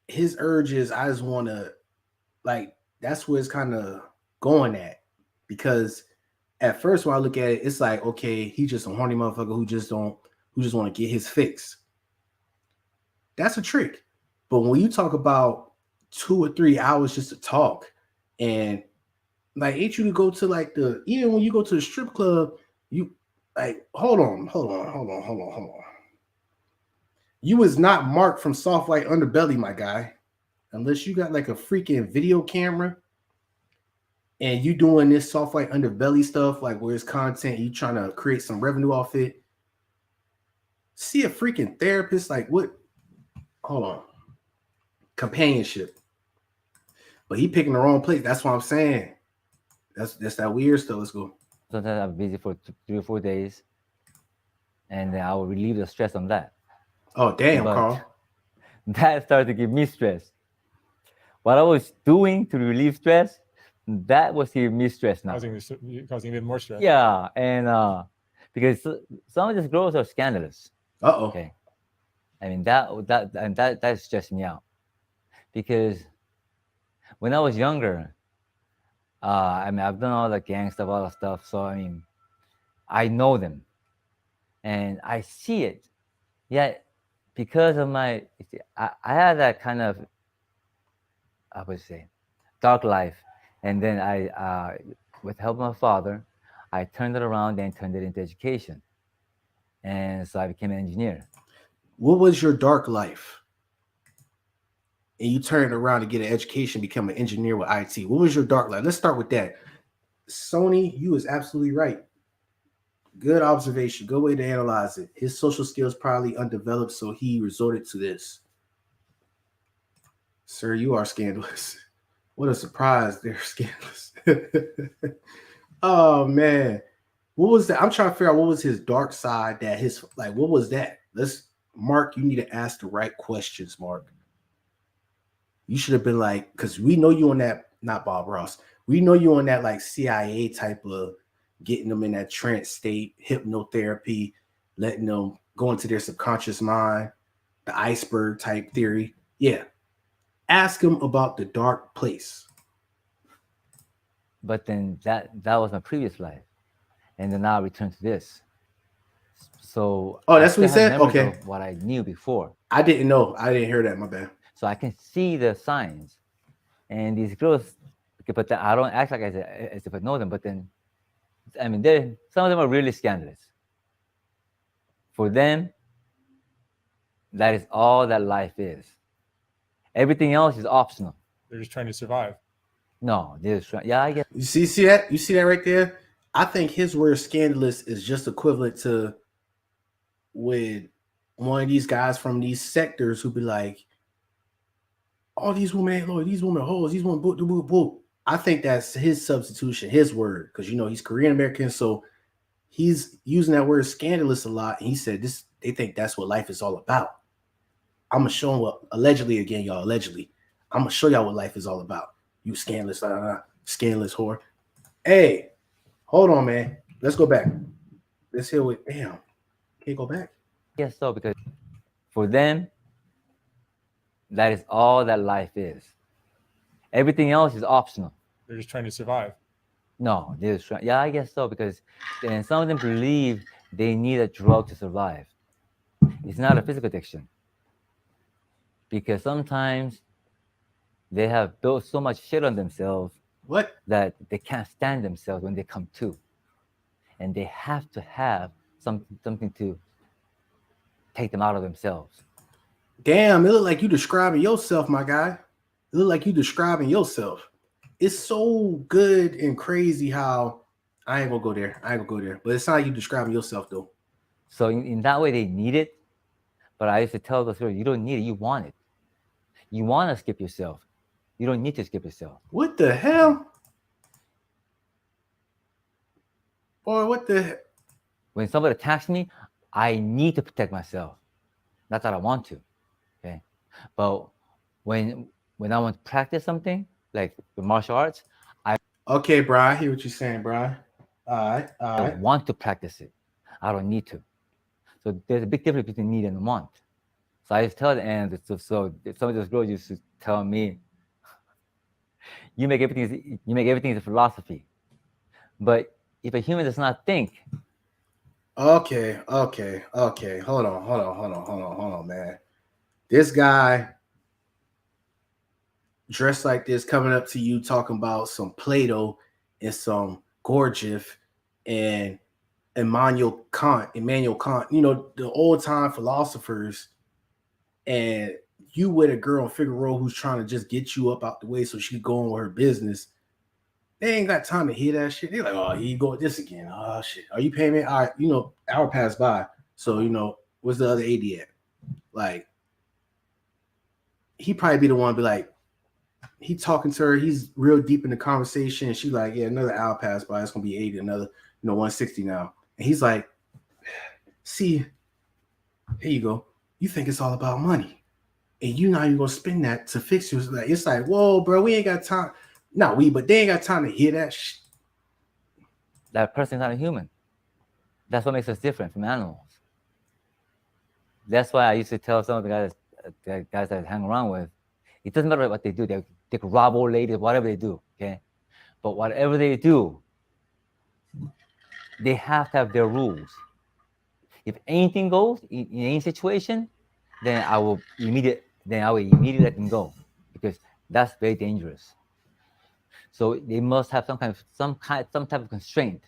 [SPEAKER 1] His urge is I just want to, like, that's where it's kind of going at. Because at first when I look at it, it's like, okay, he's just a horny motherfucker who just want to get his fix. That's a trick. But when you talk about 2 or 3 hours just to talk, and like, ain't you to go to like even when you go to the strip club, you like, hold on. You was not marked from Softwhite Underbelly, my guy, unless you got like a freaking video camera and you doing this Softwhite Underbelly stuff, like where it's content, you trying to create some revenue off it. See a freaking therapist, like what? Hold on. Companionship. But he picking the wrong place. That's what I'm saying. That's that weird stuff. Let's go.
[SPEAKER 2] Sometimes I'm busy for 3 or 4 days, and then I will relieve the stress on that.
[SPEAKER 1] Oh, damn,
[SPEAKER 2] But
[SPEAKER 1] Carl.
[SPEAKER 2] that started to give me stress. What I was doing to relieve stress, that was giving me stress now.
[SPEAKER 3] causing even more stress.
[SPEAKER 2] Yeah, and because some of these girls are scandalous. Okay, I mean that stressed me out, because when I was younger, I mean, I've done all the gang stuff, all that stuff. So I mean, I know them, and I see it. Yet, because of I had that kind of, I would say, dark life, and then with the help of my father, I turned it around and turned it into education, and so I became an engineer.
[SPEAKER 1] What was your dark life? And you turned around to get an education, become an engineer with IT. What was your dark life? Let's start with that. Sony, you was absolutely right. Good observation. Good way to analyze it. His social skills probably undeveloped, so he resorted to this. Sir, you are scandalous. What a surprise. They're scandalous. Oh, man. What was that? I'm trying to figure out what was his dark side, that his, like, what was that? Mark, you need to ask the right questions, Mark. You should have been like, because we know you on that, not Bob Ross. We know you on that like CIA type of getting them in that trance state, hypnotherapy, letting them go into their subconscious mind, the iceberg type theory. Yeah. Ask him about the dark place.
[SPEAKER 2] But then that was my previous life, and then now I return to this. So
[SPEAKER 1] that's what he said. Okay,
[SPEAKER 2] what I knew before.
[SPEAKER 1] I didn't know. I didn't hear that. My bad.
[SPEAKER 2] So I can see the signs, and these girls. But then I don't act like as if I know them. But then, I mean, some of them are really scandalous. For them, that is all that life is. Everything else is optional.
[SPEAKER 3] They're just trying to survive.
[SPEAKER 2] No, they're just yeah, I guess.
[SPEAKER 1] You see that? You see that right there? I think his word scandalous is just equivalent to with one of these guys from these sectors who be like, "Oh, these women ain't loyal. These women hoes. These women boop, boop, boop." I think that's his substitution, his word, because he's Korean American, so he's using that word scandalous a lot. And he said this, they think that's what life is all about. I'm gonna show them what allegedly again, y'all. Allegedly, I'm gonna show y'all what life is all about. You scandalous, scandalous whore. Hey, hold on, man. Let's go back. Let's hear what. Damn, can't go back.
[SPEAKER 2] Yes, so because for them, that is all that life is. Everything else is optional.
[SPEAKER 3] They're just trying to survive.
[SPEAKER 2] No, they're just trying. Yeah, I guess so, because then some of them believe they need a drug to survive. It's not a physical addiction, because sometimes they have built so much shit on themselves that they can't stand themselves when they come to. and they have to have something to take them out of themselves.
[SPEAKER 1] Damn, it look like you describing yourself, my guy. It look like you describing yourself. It's so good and crazy how I ain't gonna go there. But it's not like you describing yourself though.
[SPEAKER 2] So in that way, they need it. But I used to tell those girls, you don't need it. You want it. You want to skip yourself. You don't need to skip yourself.
[SPEAKER 1] What the hell? Boy, what the?
[SPEAKER 2] When somebody attacks me, I need to protect myself. Not that I want to, okay? But when I want to practice something, like the martial arts,
[SPEAKER 1] Okay, bro, I hear what you're saying, bro. All right.
[SPEAKER 2] I want to practice it. I don't need to. So there's a big difference between need and want. So I just tell them, and so some of those girls used to tell me, you make everything a philosophy. But if a human does not think.
[SPEAKER 1] Okay. Hold on, man. This guy dressed like this coming up to you talking about some Plato and some Gurdjieff and Immanuel Kant, you know, the old time philosophers, and you with a girl in Figueroa who's trying to just get you up out the way so she can go on with her business. They ain't got time to hear that shit. They're like, oh, here you go with this again. Oh shit. Are you paying me? All right, you know, hour passed by. So, you know, where's the other 80 at? Like, he probably be the one be like, he talking to her, he's real deep in the conversation, and she like, yeah, another hour passed by, it's gonna be 80, another, 160 now. And he's like, see, here you go. You think it's all about money, and you're not even gonna spend that to fix yours. Like, it's like, whoa, bro, we ain't got time. But they ain't got time to hear that shit.
[SPEAKER 2] That person's not a human. That's what makes us different from animals. That's why I used to tell some of the guys that I hang around with, it doesn't matter what they do. They could rob old ladies, whatever they do, okay? But whatever they do, they have to have their rules. If anything goes in any situation, then I will immediately let them go, because that's very dangerous. So they must have some type of constraint.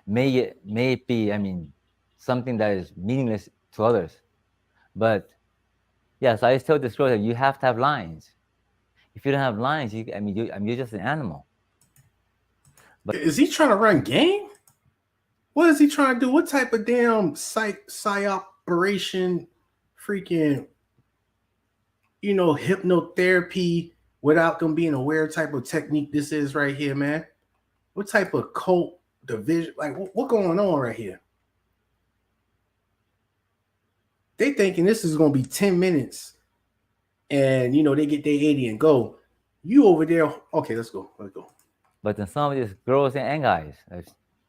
[SPEAKER 2] May it be, I mean, something that is meaningless to others. But yes, I always tell this girl that you have to have lines. If you don't have lines, you're just an animal.
[SPEAKER 1] But is he trying to run game? What is he trying to do? What type of damn operation, freaking, hypnotherapy without them being aware type of technique this is right here, man? What type of cult division? Like, what going on right here? They thinking this is going to be 10 minutes and, they get their 80 and go. You over there. Okay, let's go.
[SPEAKER 2] But then some of these girls and guys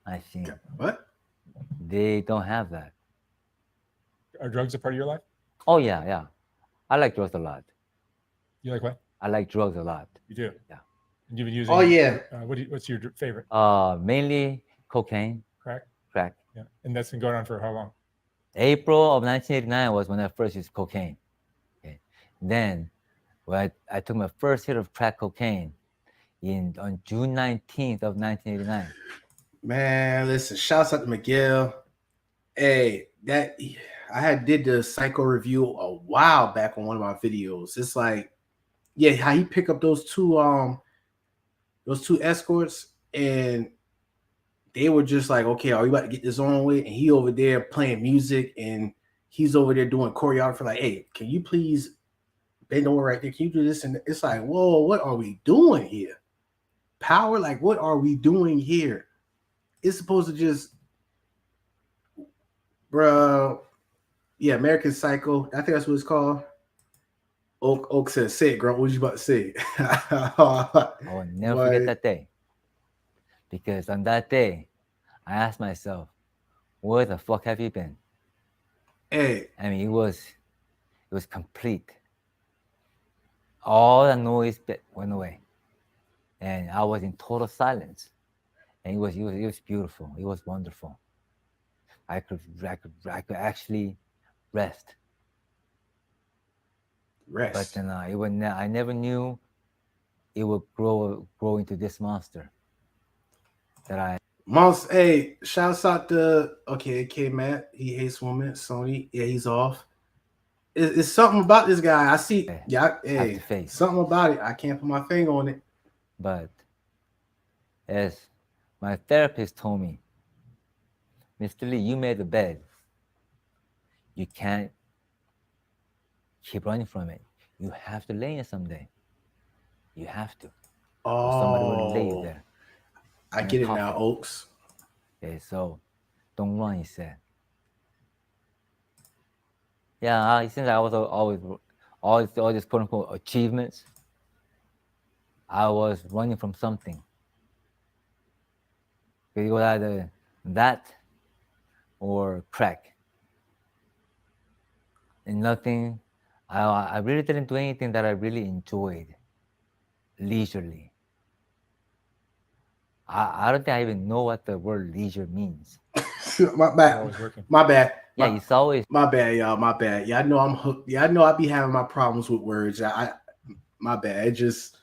[SPEAKER 2] I've seen.
[SPEAKER 1] What?
[SPEAKER 2] They don't have that.
[SPEAKER 3] Are drugs a part of your life?
[SPEAKER 2] Oh, yeah. I like drugs a lot.
[SPEAKER 3] You like what?
[SPEAKER 2] I like drugs a lot.
[SPEAKER 3] You do?
[SPEAKER 2] Yeah.
[SPEAKER 3] You've been using.
[SPEAKER 1] Oh, yeah.
[SPEAKER 3] What's your favorite?
[SPEAKER 2] Mainly cocaine.
[SPEAKER 3] Crack.
[SPEAKER 2] Yeah.
[SPEAKER 3] And that's been going on for how long?
[SPEAKER 2] April of 1989 was when I first used cocaine. Okay. Then when I took my first hit of crack cocaine on June 19th of 1989.
[SPEAKER 1] Man, listen, shouts out to Miguel. Hey, I did the psycho review a while back on one of my videos. It's like, yeah, how he pick up those two escorts, and they were just like, okay, are we about to get this on with? And he over there playing music, and he's over there doing choreography. Like, hey, can you please bend over right there? Can you do this? And it's like, whoa, what are we doing here? Power, like, what are we doing here? It's supposed to just, bro. Yeah, American Psycho. I think that's what it's called. Oak said, say it, Grump. What you about to say?
[SPEAKER 2] I will never forget that day. Because on that day, I asked myself, where the fuck have you been?
[SPEAKER 1] Hey.
[SPEAKER 2] I mean, it was complete. All the noise went away. And I was in total silence. And it was beautiful. It was wonderful. I could actually rest. But then I never knew it would grow into this monster that I.
[SPEAKER 1] Monster, hey, shouts out to Matt. He hates women. Sony, yeah, he's off. It's something about this guy. I see. Yeah, hey, something about it. I can't put my finger on it.
[SPEAKER 2] But as my therapist told me, Mr. Lee, you made the bed. You can't keep running from it. You have to lay in it someday. You have to. Or somebody will lay you there.
[SPEAKER 1] I get it now, Oaks.
[SPEAKER 2] Okay, so don't run, he said. Yeah, since I was always all these quote unquote achievements, I was running from something. It was either that or crack. And nothing, I really didn't do anything that I really enjoyed leisurely. I don't think I even know what the word leisure means.
[SPEAKER 1] My bad. My bad.
[SPEAKER 2] Yeah, it's always.
[SPEAKER 1] My bad, y'all. My bad. Yeah, I know I'm hooked. Yeah, I know I be having my problems with words. My bad. It just.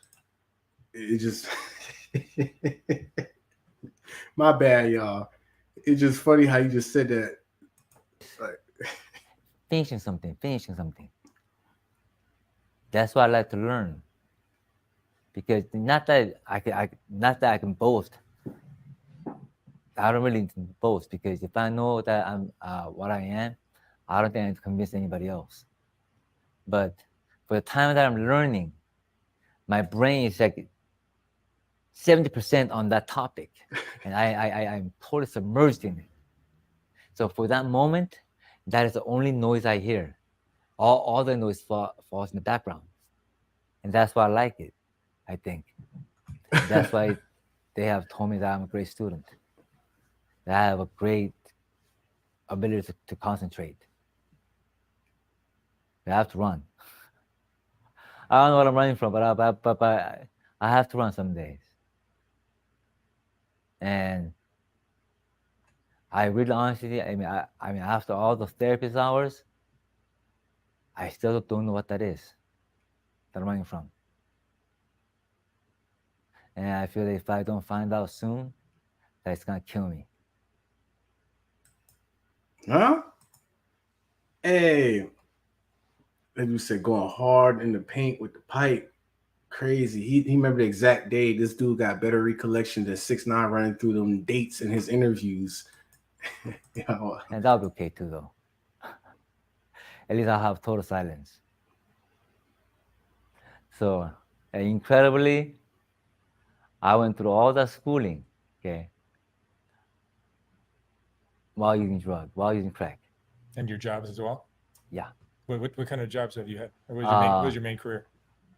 [SPEAKER 1] My bad, y'all. It's just funny how you just said that. Like,
[SPEAKER 2] finishing something. That's what I like to learn. Because not that I can boast. I don't really boast because if I know that I'm what I am, I don't think I have to convince anybody else. But for the time that I'm learning, my brain is like 70% on that topic, and I'm totally submerged in it. So for that moment, that is the only noise I hear. All the noise falls in the background, and that's why I like it. I think that's why they have told me that I'm a great student. That I have a great ability to concentrate. I have to run. I don't know what I'm running from, but I have to run some days. And I really honestly, I mean, after all the therapist hours, I still don't know what that is that I'm running from. And I feel that if I don't find out soon, that it's gonna kill me.
[SPEAKER 1] Huh? Hey, as you said, going hard in the paint with the pipe. Crazy. He remember the exact day. This dude got better recollection than 6ix9ine running through them dates in his interviews.
[SPEAKER 2] And that'll be okay too, though. At least I'll have total silence. So, incredibly, I went through all that schooling, okay, while using drugs, while using crack.
[SPEAKER 3] And your jobs as well?
[SPEAKER 2] Yeah.
[SPEAKER 3] What kind of jobs have you had? Or what was your main career?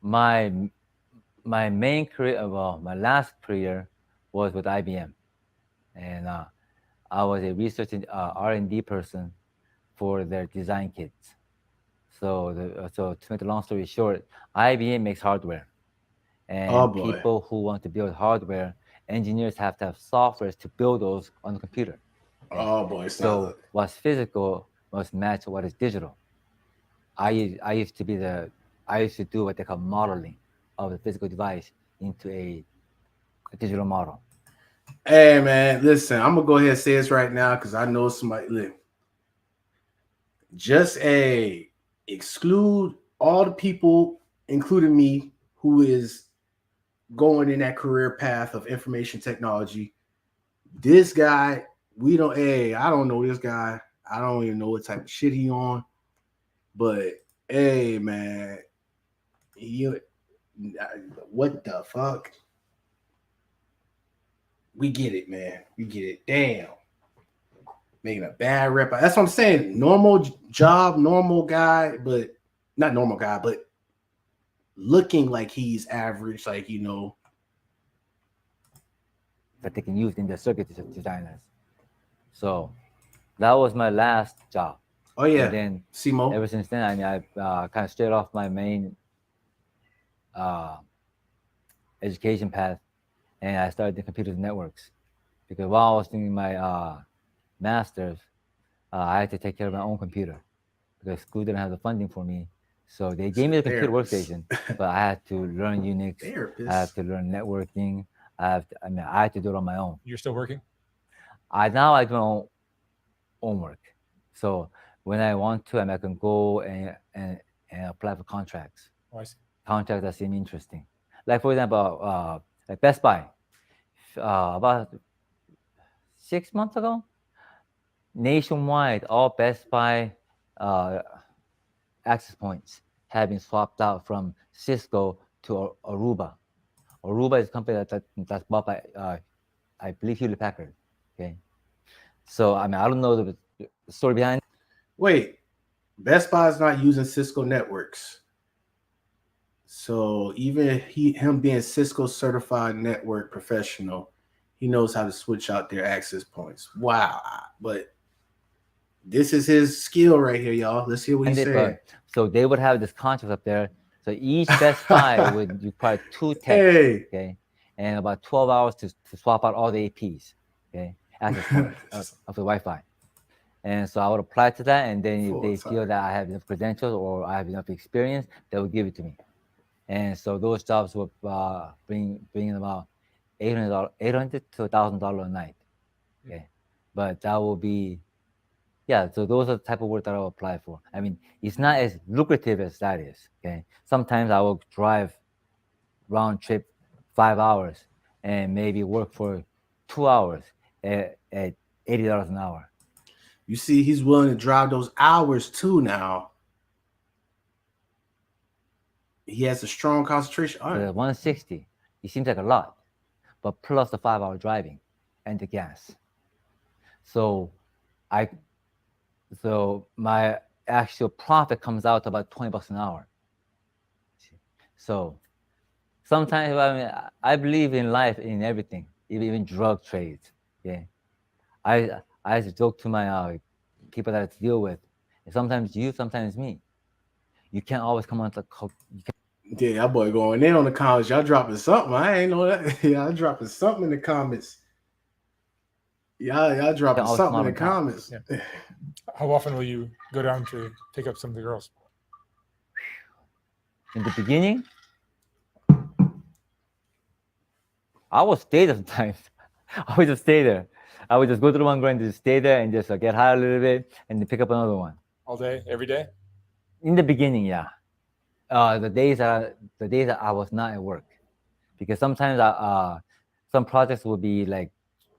[SPEAKER 2] My main career, well, my last career was with IBM, and I was a research and R&D person for their design kits. So to make the long story short, IBM makes hardware, and people who want to build hardware, engineers have to have software to build those on the computer.
[SPEAKER 1] Oh boy!
[SPEAKER 2] So what's physical must match what is digital. I used to do what they call modeling of the physical device into a digital model.
[SPEAKER 1] Hey man, listen, I'm gonna go ahead and say this right now because I know somebody. Just exclude all the people, including me, who is going in that career path of information technology. This guy, I don't know this guy. I don't even know what type of shit he on. But hey, man, what the fuck? We get it, man. We get it. Damn. Making a bad rep. That's what I'm saying. Normal job, normal guy, but not normal guy, but looking like he's average, like,
[SPEAKER 2] that they can use in their circuit designers. So that was my last job.
[SPEAKER 1] Oh yeah.
[SPEAKER 2] And then
[SPEAKER 1] Simo.
[SPEAKER 2] Ever since then, I kind of straight off my main education path, and I started doing computers and networks, because while I was doing my master's, I had to take care of my own computer because school didn't have the funding for me. So they gave me the computer workstation, but I had to learn Unix. I had to learn networking. I had to do it on my own.
[SPEAKER 3] You're still working?
[SPEAKER 2] I do my own work. So when I want to, I can go and apply for contracts.
[SPEAKER 3] Oh, I see.
[SPEAKER 2] Contracts that seem interesting. Like for example, like Best Buy. About 6 months ago, nationwide, all Best Buy access points have been swapped out from Cisco to Aruba. Aruba is a company that's bought by, I believe, Hewlett Packard. Okay, so I don't know the story behind.
[SPEAKER 1] Wait, Best Buy is not using Cisco networks. So even him being Cisco certified network professional, he knows how to switch out their access points. Wow. But this is his skill right here, y'all. Let's hear what he's saying.
[SPEAKER 2] So they would have this contract up there. So each Best Buy would require 2 techs, okay, and about 12 hours to swap out all the APs, okay, access points of the Wi-Fi. And so I would apply to that, and then if they feel that I have enough credentials or I have enough experience, they would give it to me. And so those jobs would bring in about $800 to $1,000 a night. Okay, but that will be, yeah. So those are the type of work that I'll apply for. I mean, it's not as lucrative as that is. Okay, sometimes I will drive round trip 5 hours and maybe work for 2 hours at $80 an hour.
[SPEAKER 1] You see, he's willing to drive those hours too now. He has a strong concentration.
[SPEAKER 2] So 160, it seems like a lot, but plus the 5-hour driving and the gas. So my actual profit comes out to about $20 an hour. So sometimes I believe in life, in everything, even drug trades. Yeah, I used to joke to my people that I deal with, and sometimes you, sometimes me. You can't always come on the
[SPEAKER 1] Yeah, that boy going in on the comments. Y'all dropping something. I ain't know that. Y'all dropping something in the comments. Y'all dropping something in the comments.
[SPEAKER 3] Yeah. How often will you go down to pick up some of the girls?
[SPEAKER 2] In the beginning, I would stay there sometimes. I would just stay there. I would just go to the one girl and just stay there and just get high a little bit and then pick up another one.
[SPEAKER 3] All day, every day?
[SPEAKER 2] In the beginning, yeah. The days that I was not at work, because sometimes some projects would be like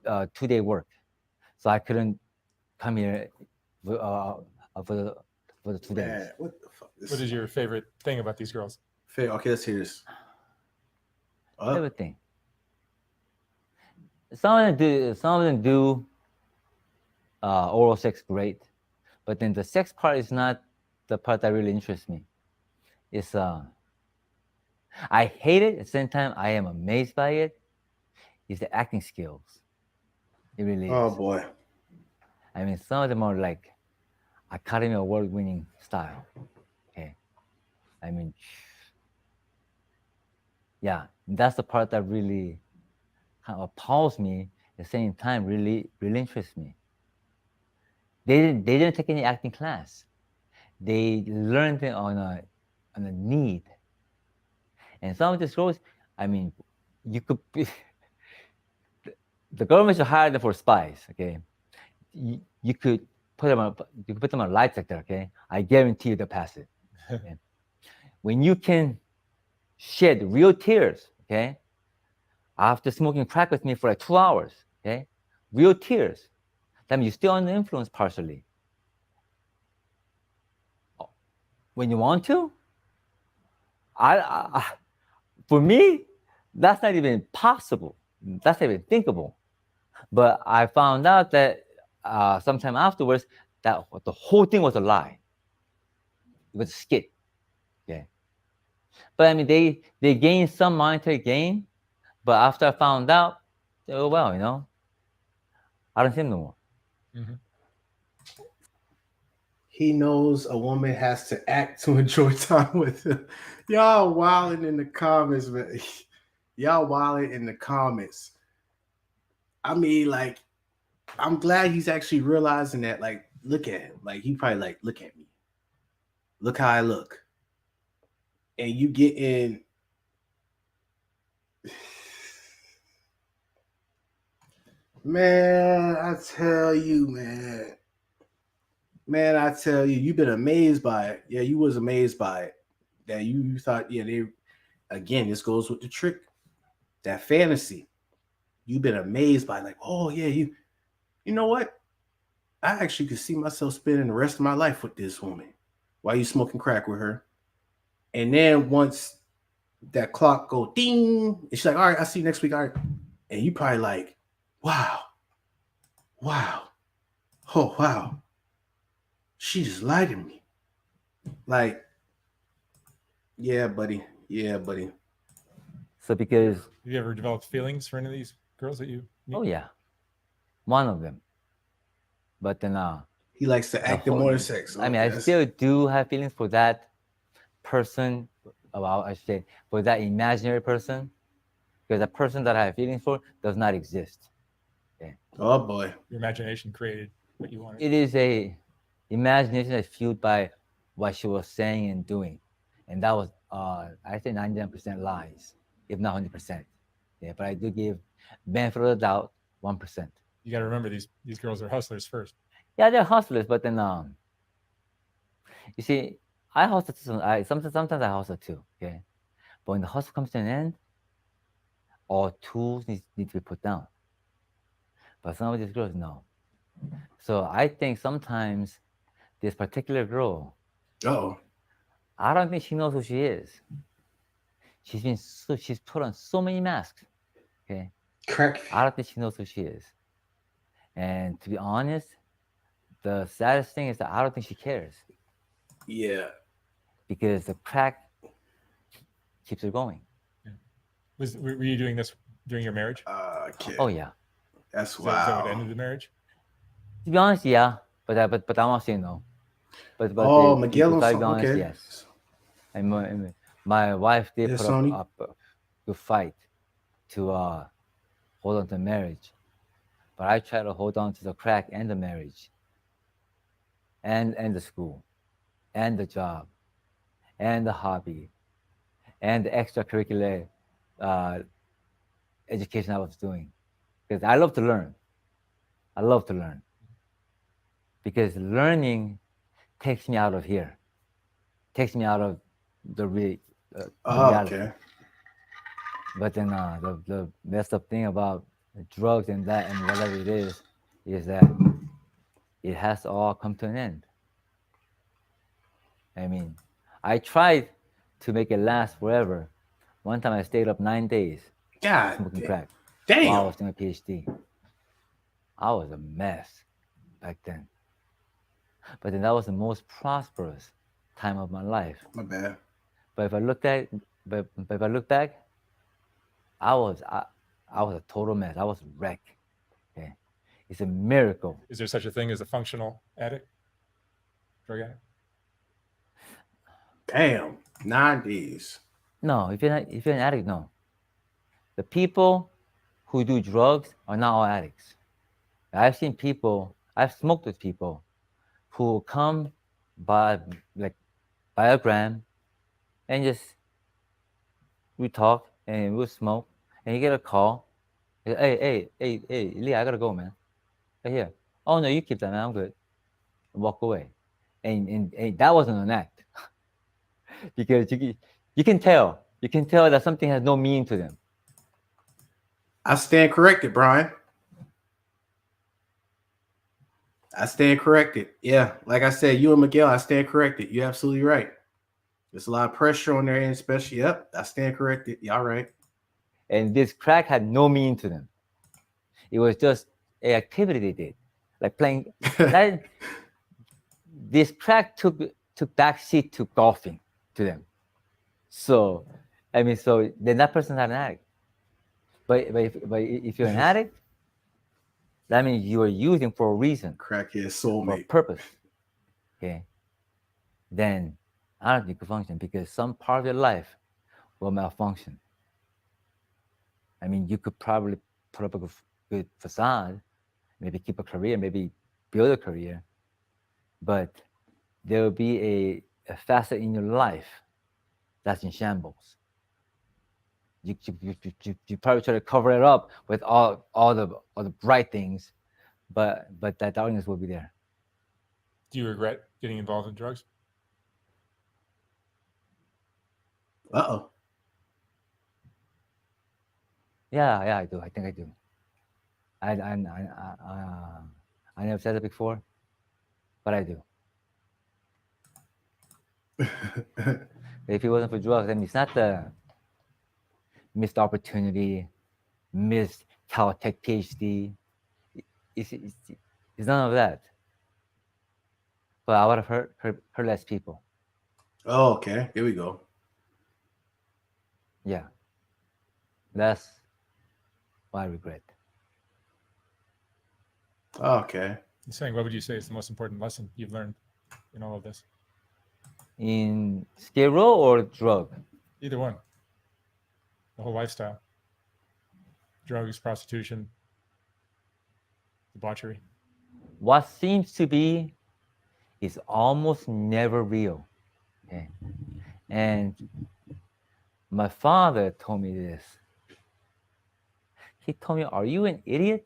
[SPEAKER 2] 2-day work, so I couldn't come here for the 2 days.
[SPEAKER 1] Man, what the fuck?
[SPEAKER 3] What is your favorite thing about these girls?
[SPEAKER 1] Okay, let's hear this.
[SPEAKER 2] Favorite thing. Some of them do oral sex great, but then the sex part is not the part that really interests me. It's I hate it. At the same time, I am amazed by it. Is the acting skills. It really is.
[SPEAKER 1] Oh boy.
[SPEAKER 2] I mean, some of them are like Academy Award-winning style. Okay. I mean, yeah, that's the part that really kind of appalls me. At the same time, really interests me. They didn't take any acting class. They learned it on a need. And some of these roles, I mean, you could be, the government should hire them for spies. Okay, you could put them on a lie detector. Okay, I guarantee you they'll pass it. Okay? When you can shed real tears, okay, after smoking crack with me for like 2 hours, okay, real tears, that means you're still under influence partially. When you want to, for me, that's not even possible. That's not even thinkable. But I found out that sometime afterwards that the whole thing was a lie. It was a skit. Okay. But I mean, they gained some monetary gain. But after I found out, oh well, you know, I don't see him no more.
[SPEAKER 3] Mm-hmm.
[SPEAKER 1] He knows a woman has to act to enjoy time with him. Y'all wilding in the comments, man. Y'all wilding in the comments. I mean, like, I'm glad he's actually realizing that. Like, look at him. Like, he probably like, look at me. Look how I look. And you get in. Man, I tell you, man. Man, I tell you, you've been amazed by it. Yeah, you was amazed by it. That you thought, yeah, they again, this goes with the trick. That fantasy. You've been amazed by like, oh yeah, you know what? I actually could see myself spending the rest of my life with this woman while you smoking crack with her. And then once that clock go ding, and she's like, all right, I'll see you next week. All right. And you probably like, wow. Oh, wow. She just lied to me. Like, yeah, buddy.
[SPEAKER 2] So because
[SPEAKER 3] Have you ever developed feelings for any of these girls that you meet?
[SPEAKER 2] oh yeah, one of them. But then
[SPEAKER 1] he likes to act more than sex.
[SPEAKER 2] I mean, I still do have feelings for that person. Well, I should say for that imaginary person, because the person that I have feelings for does not exist. Okay.
[SPEAKER 1] Oh boy.
[SPEAKER 3] Your imagination created what you wanted.
[SPEAKER 2] It is a imagination that's fueled by what she was saying and doing, and that was I say 99% lies, if not 100%. Yeah, but I do give benefit of the doubt 1%.
[SPEAKER 3] You got to remember these girls are hustlers first.
[SPEAKER 2] Yeah, they're hustlers, but then you see, I hustle too. Sometimes I hustle too. Okay, but when the hustle comes to an end, all tools need to be put down. But some of these girls, no. So I think sometimes this particular girl, I don't think she knows who she is. She's put on so many masks. Okay,
[SPEAKER 1] correct.
[SPEAKER 2] I don't think she knows who she is. And to be honest, the saddest thing is that I don't think she cares.
[SPEAKER 1] Yeah.
[SPEAKER 2] Because the crack keeps her going.
[SPEAKER 3] Yeah. Were you doing this during your marriage?
[SPEAKER 2] Oh yeah.
[SPEAKER 1] That's
[SPEAKER 3] wow. Is that what ended the marriage?
[SPEAKER 2] To be honest, yeah. But I'm not saying no. But
[SPEAKER 1] Miguel,
[SPEAKER 2] to be honest,
[SPEAKER 1] okay.
[SPEAKER 2] yes. And my wife did put up a fight to hold on to marriage. But I try to hold on to the crack and the marriage. And the school. And the job. And the hobby. And the extracurricular education I was doing. Because I love to learn. Because learning takes me out of here. Takes me out of the reality.
[SPEAKER 1] Okay.
[SPEAKER 2] But then the messed up thing about drugs and that and whatever it is that it has to all come to an end. I mean, I tried to make it last forever. One time I stayed up 9 days smoking crack.
[SPEAKER 1] Damn.
[SPEAKER 2] While I was doing a PhD. I was a mess back then. But then that was the most prosperous time of my life.
[SPEAKER 1] My bad.
[SPEAKER 2] But if I look back, I was a total mess. I was a wreck. Okay, it's a miracle.
[SPEAKER 3] Is there such a thing as a functional addict? Drug addict?
[SPEAKER 1] Damn, 9 days.
[SPEAKER 2] No, if you're an addict, no. The people who do drugs are not all addicts. I've smoked with people who come by a gram and just we talk and we'll smoke and you get a call. Hey, Lee, I gotta go, man. Right here. Oh no, you keep that, man. I'm good. And walk away. And that wasn't an act. Because you can tell that something has no meaning to them.
[SPEAKER 1] I stand corrected, Brian. I stand corrected. Yeah, like I said, you and Miguel, I stand corrected. You're absolutely right. There's a lot of pressure on their end, especially. Yep, I stand corrected. Y'all right.
[SPEAKER 2] And this crack had no meaning to them. It was just an activity they did, like playing. This crack took backseat to golfing to them. So, I mean, so then that person's not an addict. But if you're an addict, that means you are using for a reason.
[SPEAKER 1] Crackhead soulmate.
[SPEAKER 2] For a purpose. Okay. Then I don't think you can function because some part of your life will malfunction. I mean, you could probably put up a good facade, maybe keep a career, maybe build a career, but there will be a facet in your life that's in shambles. you probably try to cover it up with all the bright things, but that darkness will be there.
[SPEAKER 3] Do you regret getting involved in drugs?
[SPEAKER 1] Uh-oh.
[SPEAKER 2] Yeah, I do. I think I do. I never said it before, but I do. If it wasn't for drugs, I mean, it's not the missed opportunity, missed Caltech PhD. It's none of that. But I would have hurt less people.
[SPEAKER 1] Oh, okay. Here we go.
[SPEAKER 2] Yeah. That's what I regret.
[SPEAKER 1] Okay.
[SPEAKER 3] You're saying, what would you say is the most important lesson you've learned in all of this?
[SPEAKER 2] In Skid Row or drug?
[SPEAKER 3] Either one. The whole lifestyle. Drugs, prostitution, debauchery.
[SPEAKER 2] What seems to be is almost never real. Okay. And my father told me this. He told me, "Are you an idiot?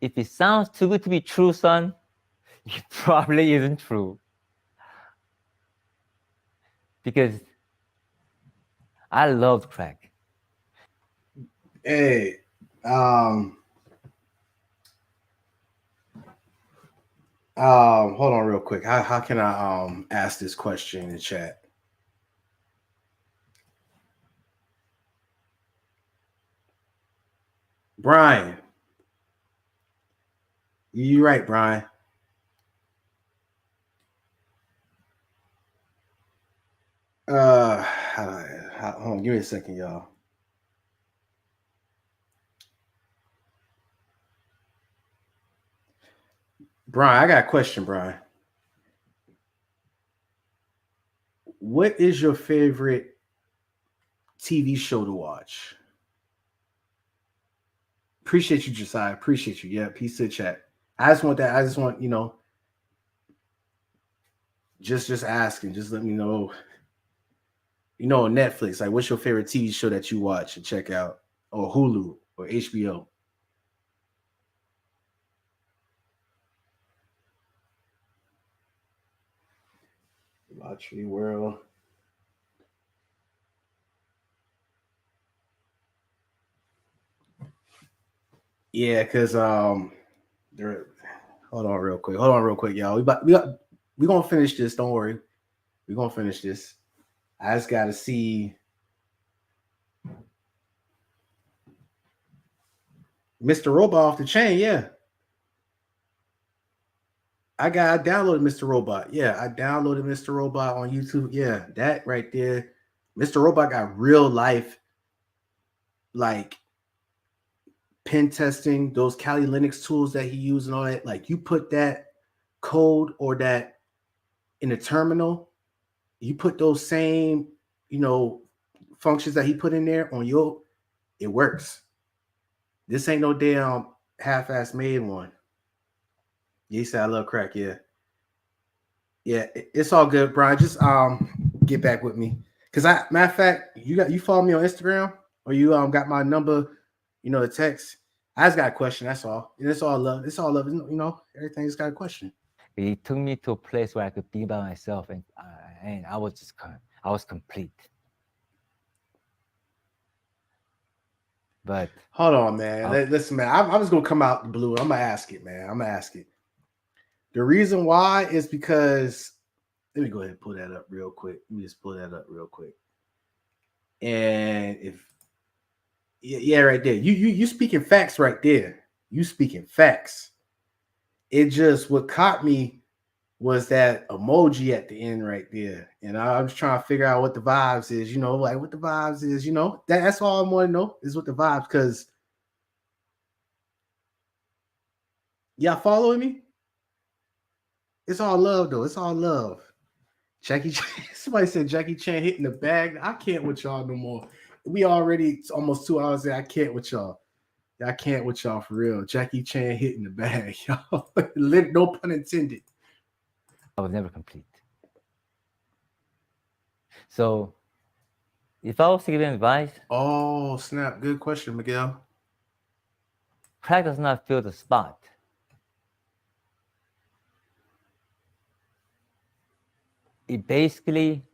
[SPEAKER 2] If it sounds too good to be true, son, it probably isn't true." Because I loved crack.
[SPEAKER 1] Hey, hold on real quick. How can I ask this question in the chat? Brian. You're right, Brian. Hold on, give me a second, y'all. Brian, I got a question, Brian. What is your favorite TV show to watch? Appreciate you, Josiah. Appreciate you. Yeah, peace to the chat. I just want that. I just want, just asking. Just let me know. Netflix. Like, what's your favorite TV show that you watch and check out? Or Hulu or HBO? Lottery World. Yeah, because hold on real quick, y'all. We gonna finish this. Don't worry, we gonna finish this. I just gotta see Mr. Robot off the chain. Yeah, I downloaded Mr. Robot. Yeah, I downloaded Mr. Robot on YouTube. Yeah, that right there. Mr. Robot got real life, like, pen testing, those Kali Linux tools that he used and all that. Like, you put that code or that in a terminal, you put those same, functions that he put in there on it works. This ain't no damn half-ass made one. Yeah, he said, "I love crack." Yeah. Yeah, it's all good, Brian. Just get back with me. Cause matter of fact, you follow me on Instagram, or you got my number, the text. I just got a question. That's all. And it's all love. It's all love. Everything's got a question.
[SPEAKER 2] It took me to a place where I could be by myself, and I was complete. But
[SPEAKER 1] hold on, man. Listen, man. I'm just gonna come out the blue. I'm gonna ask it, man. I'm gonna ask it. The reason why is because, let me go ahead and pull that up real quick. Let me just pull that up real quick. And yeah, right there. You speaking facts right there. You speaking facts. It just, what caught me was that emoji at the end right there. And I was trying to figure out what the vibes is, like what the vibes is, that's all I want to know is what the vibes, because y'all following me? It's all love, though. It's all love. Jackie Chan. Somebody said Jackie Chan hitting the bag. I can't with y'all no more. We already almost 2 hours there. I can't with y'all. I can't with y'all for real. Jackie Chan hitting the bag, y'all. No pun intended.
[SPEAKER 2] I was never complete. So if I was to give him advice,
[SPEAKER 1] Oh, snap. Good question, Miguel.
[SPEAKER 2] crack does not fill the spot. It basically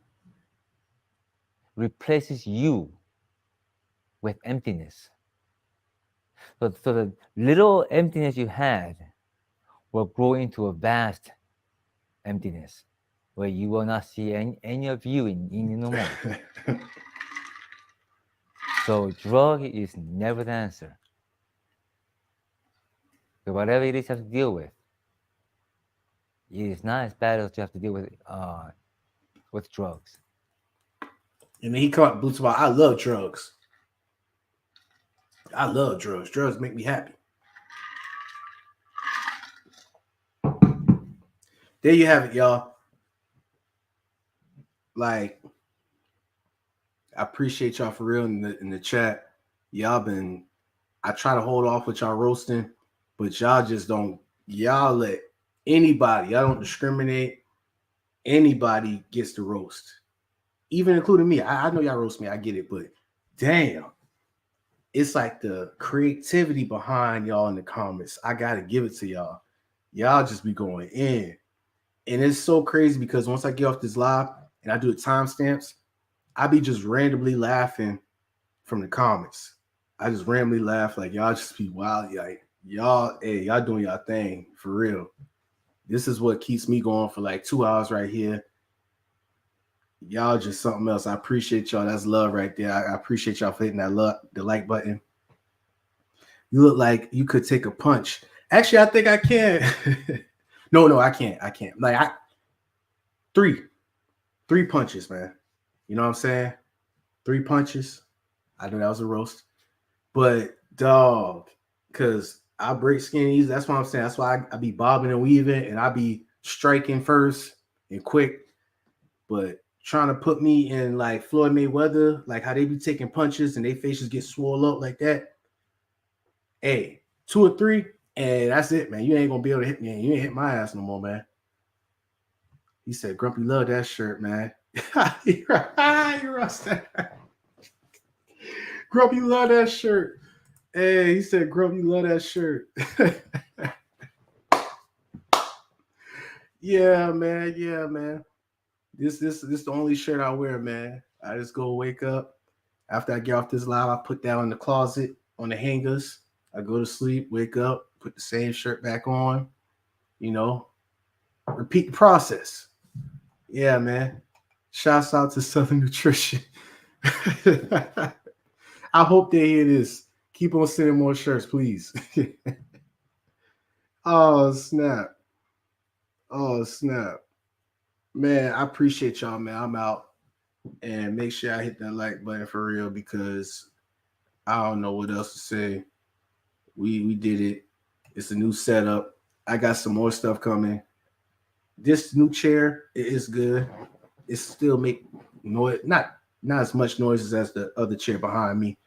[SPEAKER 2] replaces you with emptiness. So the little emptiness you had will grow into a vast emptiness where you will not see any of you in no more. So drug is never the answer. So whatever it is you have to deal with, it is not as bad as you have to deal with drugs.
[SPEAKER 1] And then he caught Bluetooth about, I love drugs. I love drugs. Drugs make me happy. There you have it, y'all. Like, I appreciate y'all for real in the chat. I try to hold off with y'all roasting, but y'all just don't, y'all let anybody, y'all don't discriminate. Anybody gets to roast, even including me. I know y'all roast me, I get it, but damn, it's like the creativity behind y'all in the comments. I gotta give it to y'all. Y'all just be going in. And it's so crazy because once I get off this live and I do the timestamps, I be just randomly laughing from the comments. I just randomly laugh, like y'all just be wild. Like y'all doing y'all thing for real. This is what keeps me going for like 2 hours right here. Y'all just something else. I appreciate y'all. That's love right there. I appreciate y'all for hitting the like button. You look like you could take a punch. Actually, I think I can. No, I can't. Like three punches, man. You know what I'm saying? 3 punches. I know that was a roast. But dog, because I break skin easy. That's what I'm saying. That's why I be bobbing and weaving and I be striking first and quick. But trying to put me in like Floyd Mayweather, like how they be taking punches and their faces get swole up like that. Hey, 2 or 3, and that's it, man. You ain't gonna be able to hit me. You ain't hit my ass no more, man. He said, Grumpy love that shirt, man. You rust that. Grumpy love that shirt. Hey, he said, Grumpy love that shirt. Yeah, man. This the only shirt I wear, man. I just go wake up. After I get off this live, I put that in the closet on the hangers. I go to sleep, wake up, put the same shirt back on. You know, repeat the process. Yeah, man. Shouts out to Southern Nutrition. I hope they hear this. Keep on sending more shirts, please. Oh, snap. Man, I appreciate y'all, man. I'm out. And make sure I hit that like button for real because I don't know what else to say. We did it. It's a new setup. I got some more stuff coming. This new chair is good. It still make noise, not as much noises as the other chair behind me.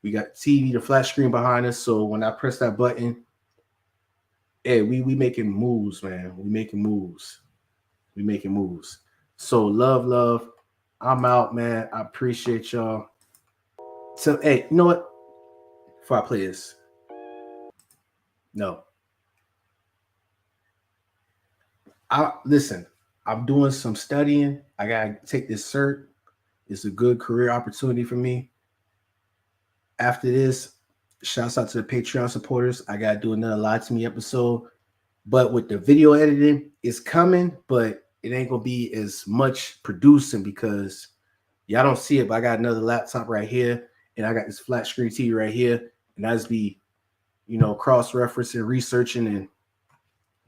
[SPEAKER 1] We got TV, the flat screen behind us. So when I press that button, hey, we making moves, man. We making moves. So love. I'm out, man. I appreciate y'all. So hey, you know what? Before I play this, no. Listen, I'm doing some studying. I gotta take this cert. It's a good career opportunity for me. After this, shouts out to the Patreon supporters. I gotta do another Lie to Me episode. But with the video editing, it's coming, but it ain't gonna be as much producing because y'all don't see it, but I got another laptop right here, and I got this flat screen TV right here, and I just be, cross-referencing, researching, and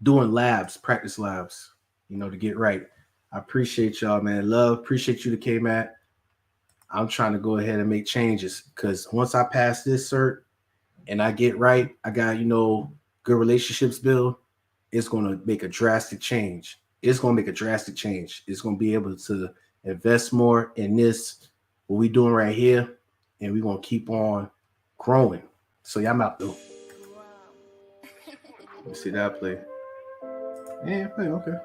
[SPEAKER 1] doing practice labs, to get right. I appreciate y'all, man. Love, appreciate you to K-Mat. I'm trying to go ahead and make changes because once I pass this cert and I get right, I got, good relationships build, it's going to make a drastic change. It's going to be able to invest more in this, what we doing right here, and we're going to keep on growing. So yeah, I'm out though. Let me see that play. Yeah, play, okay.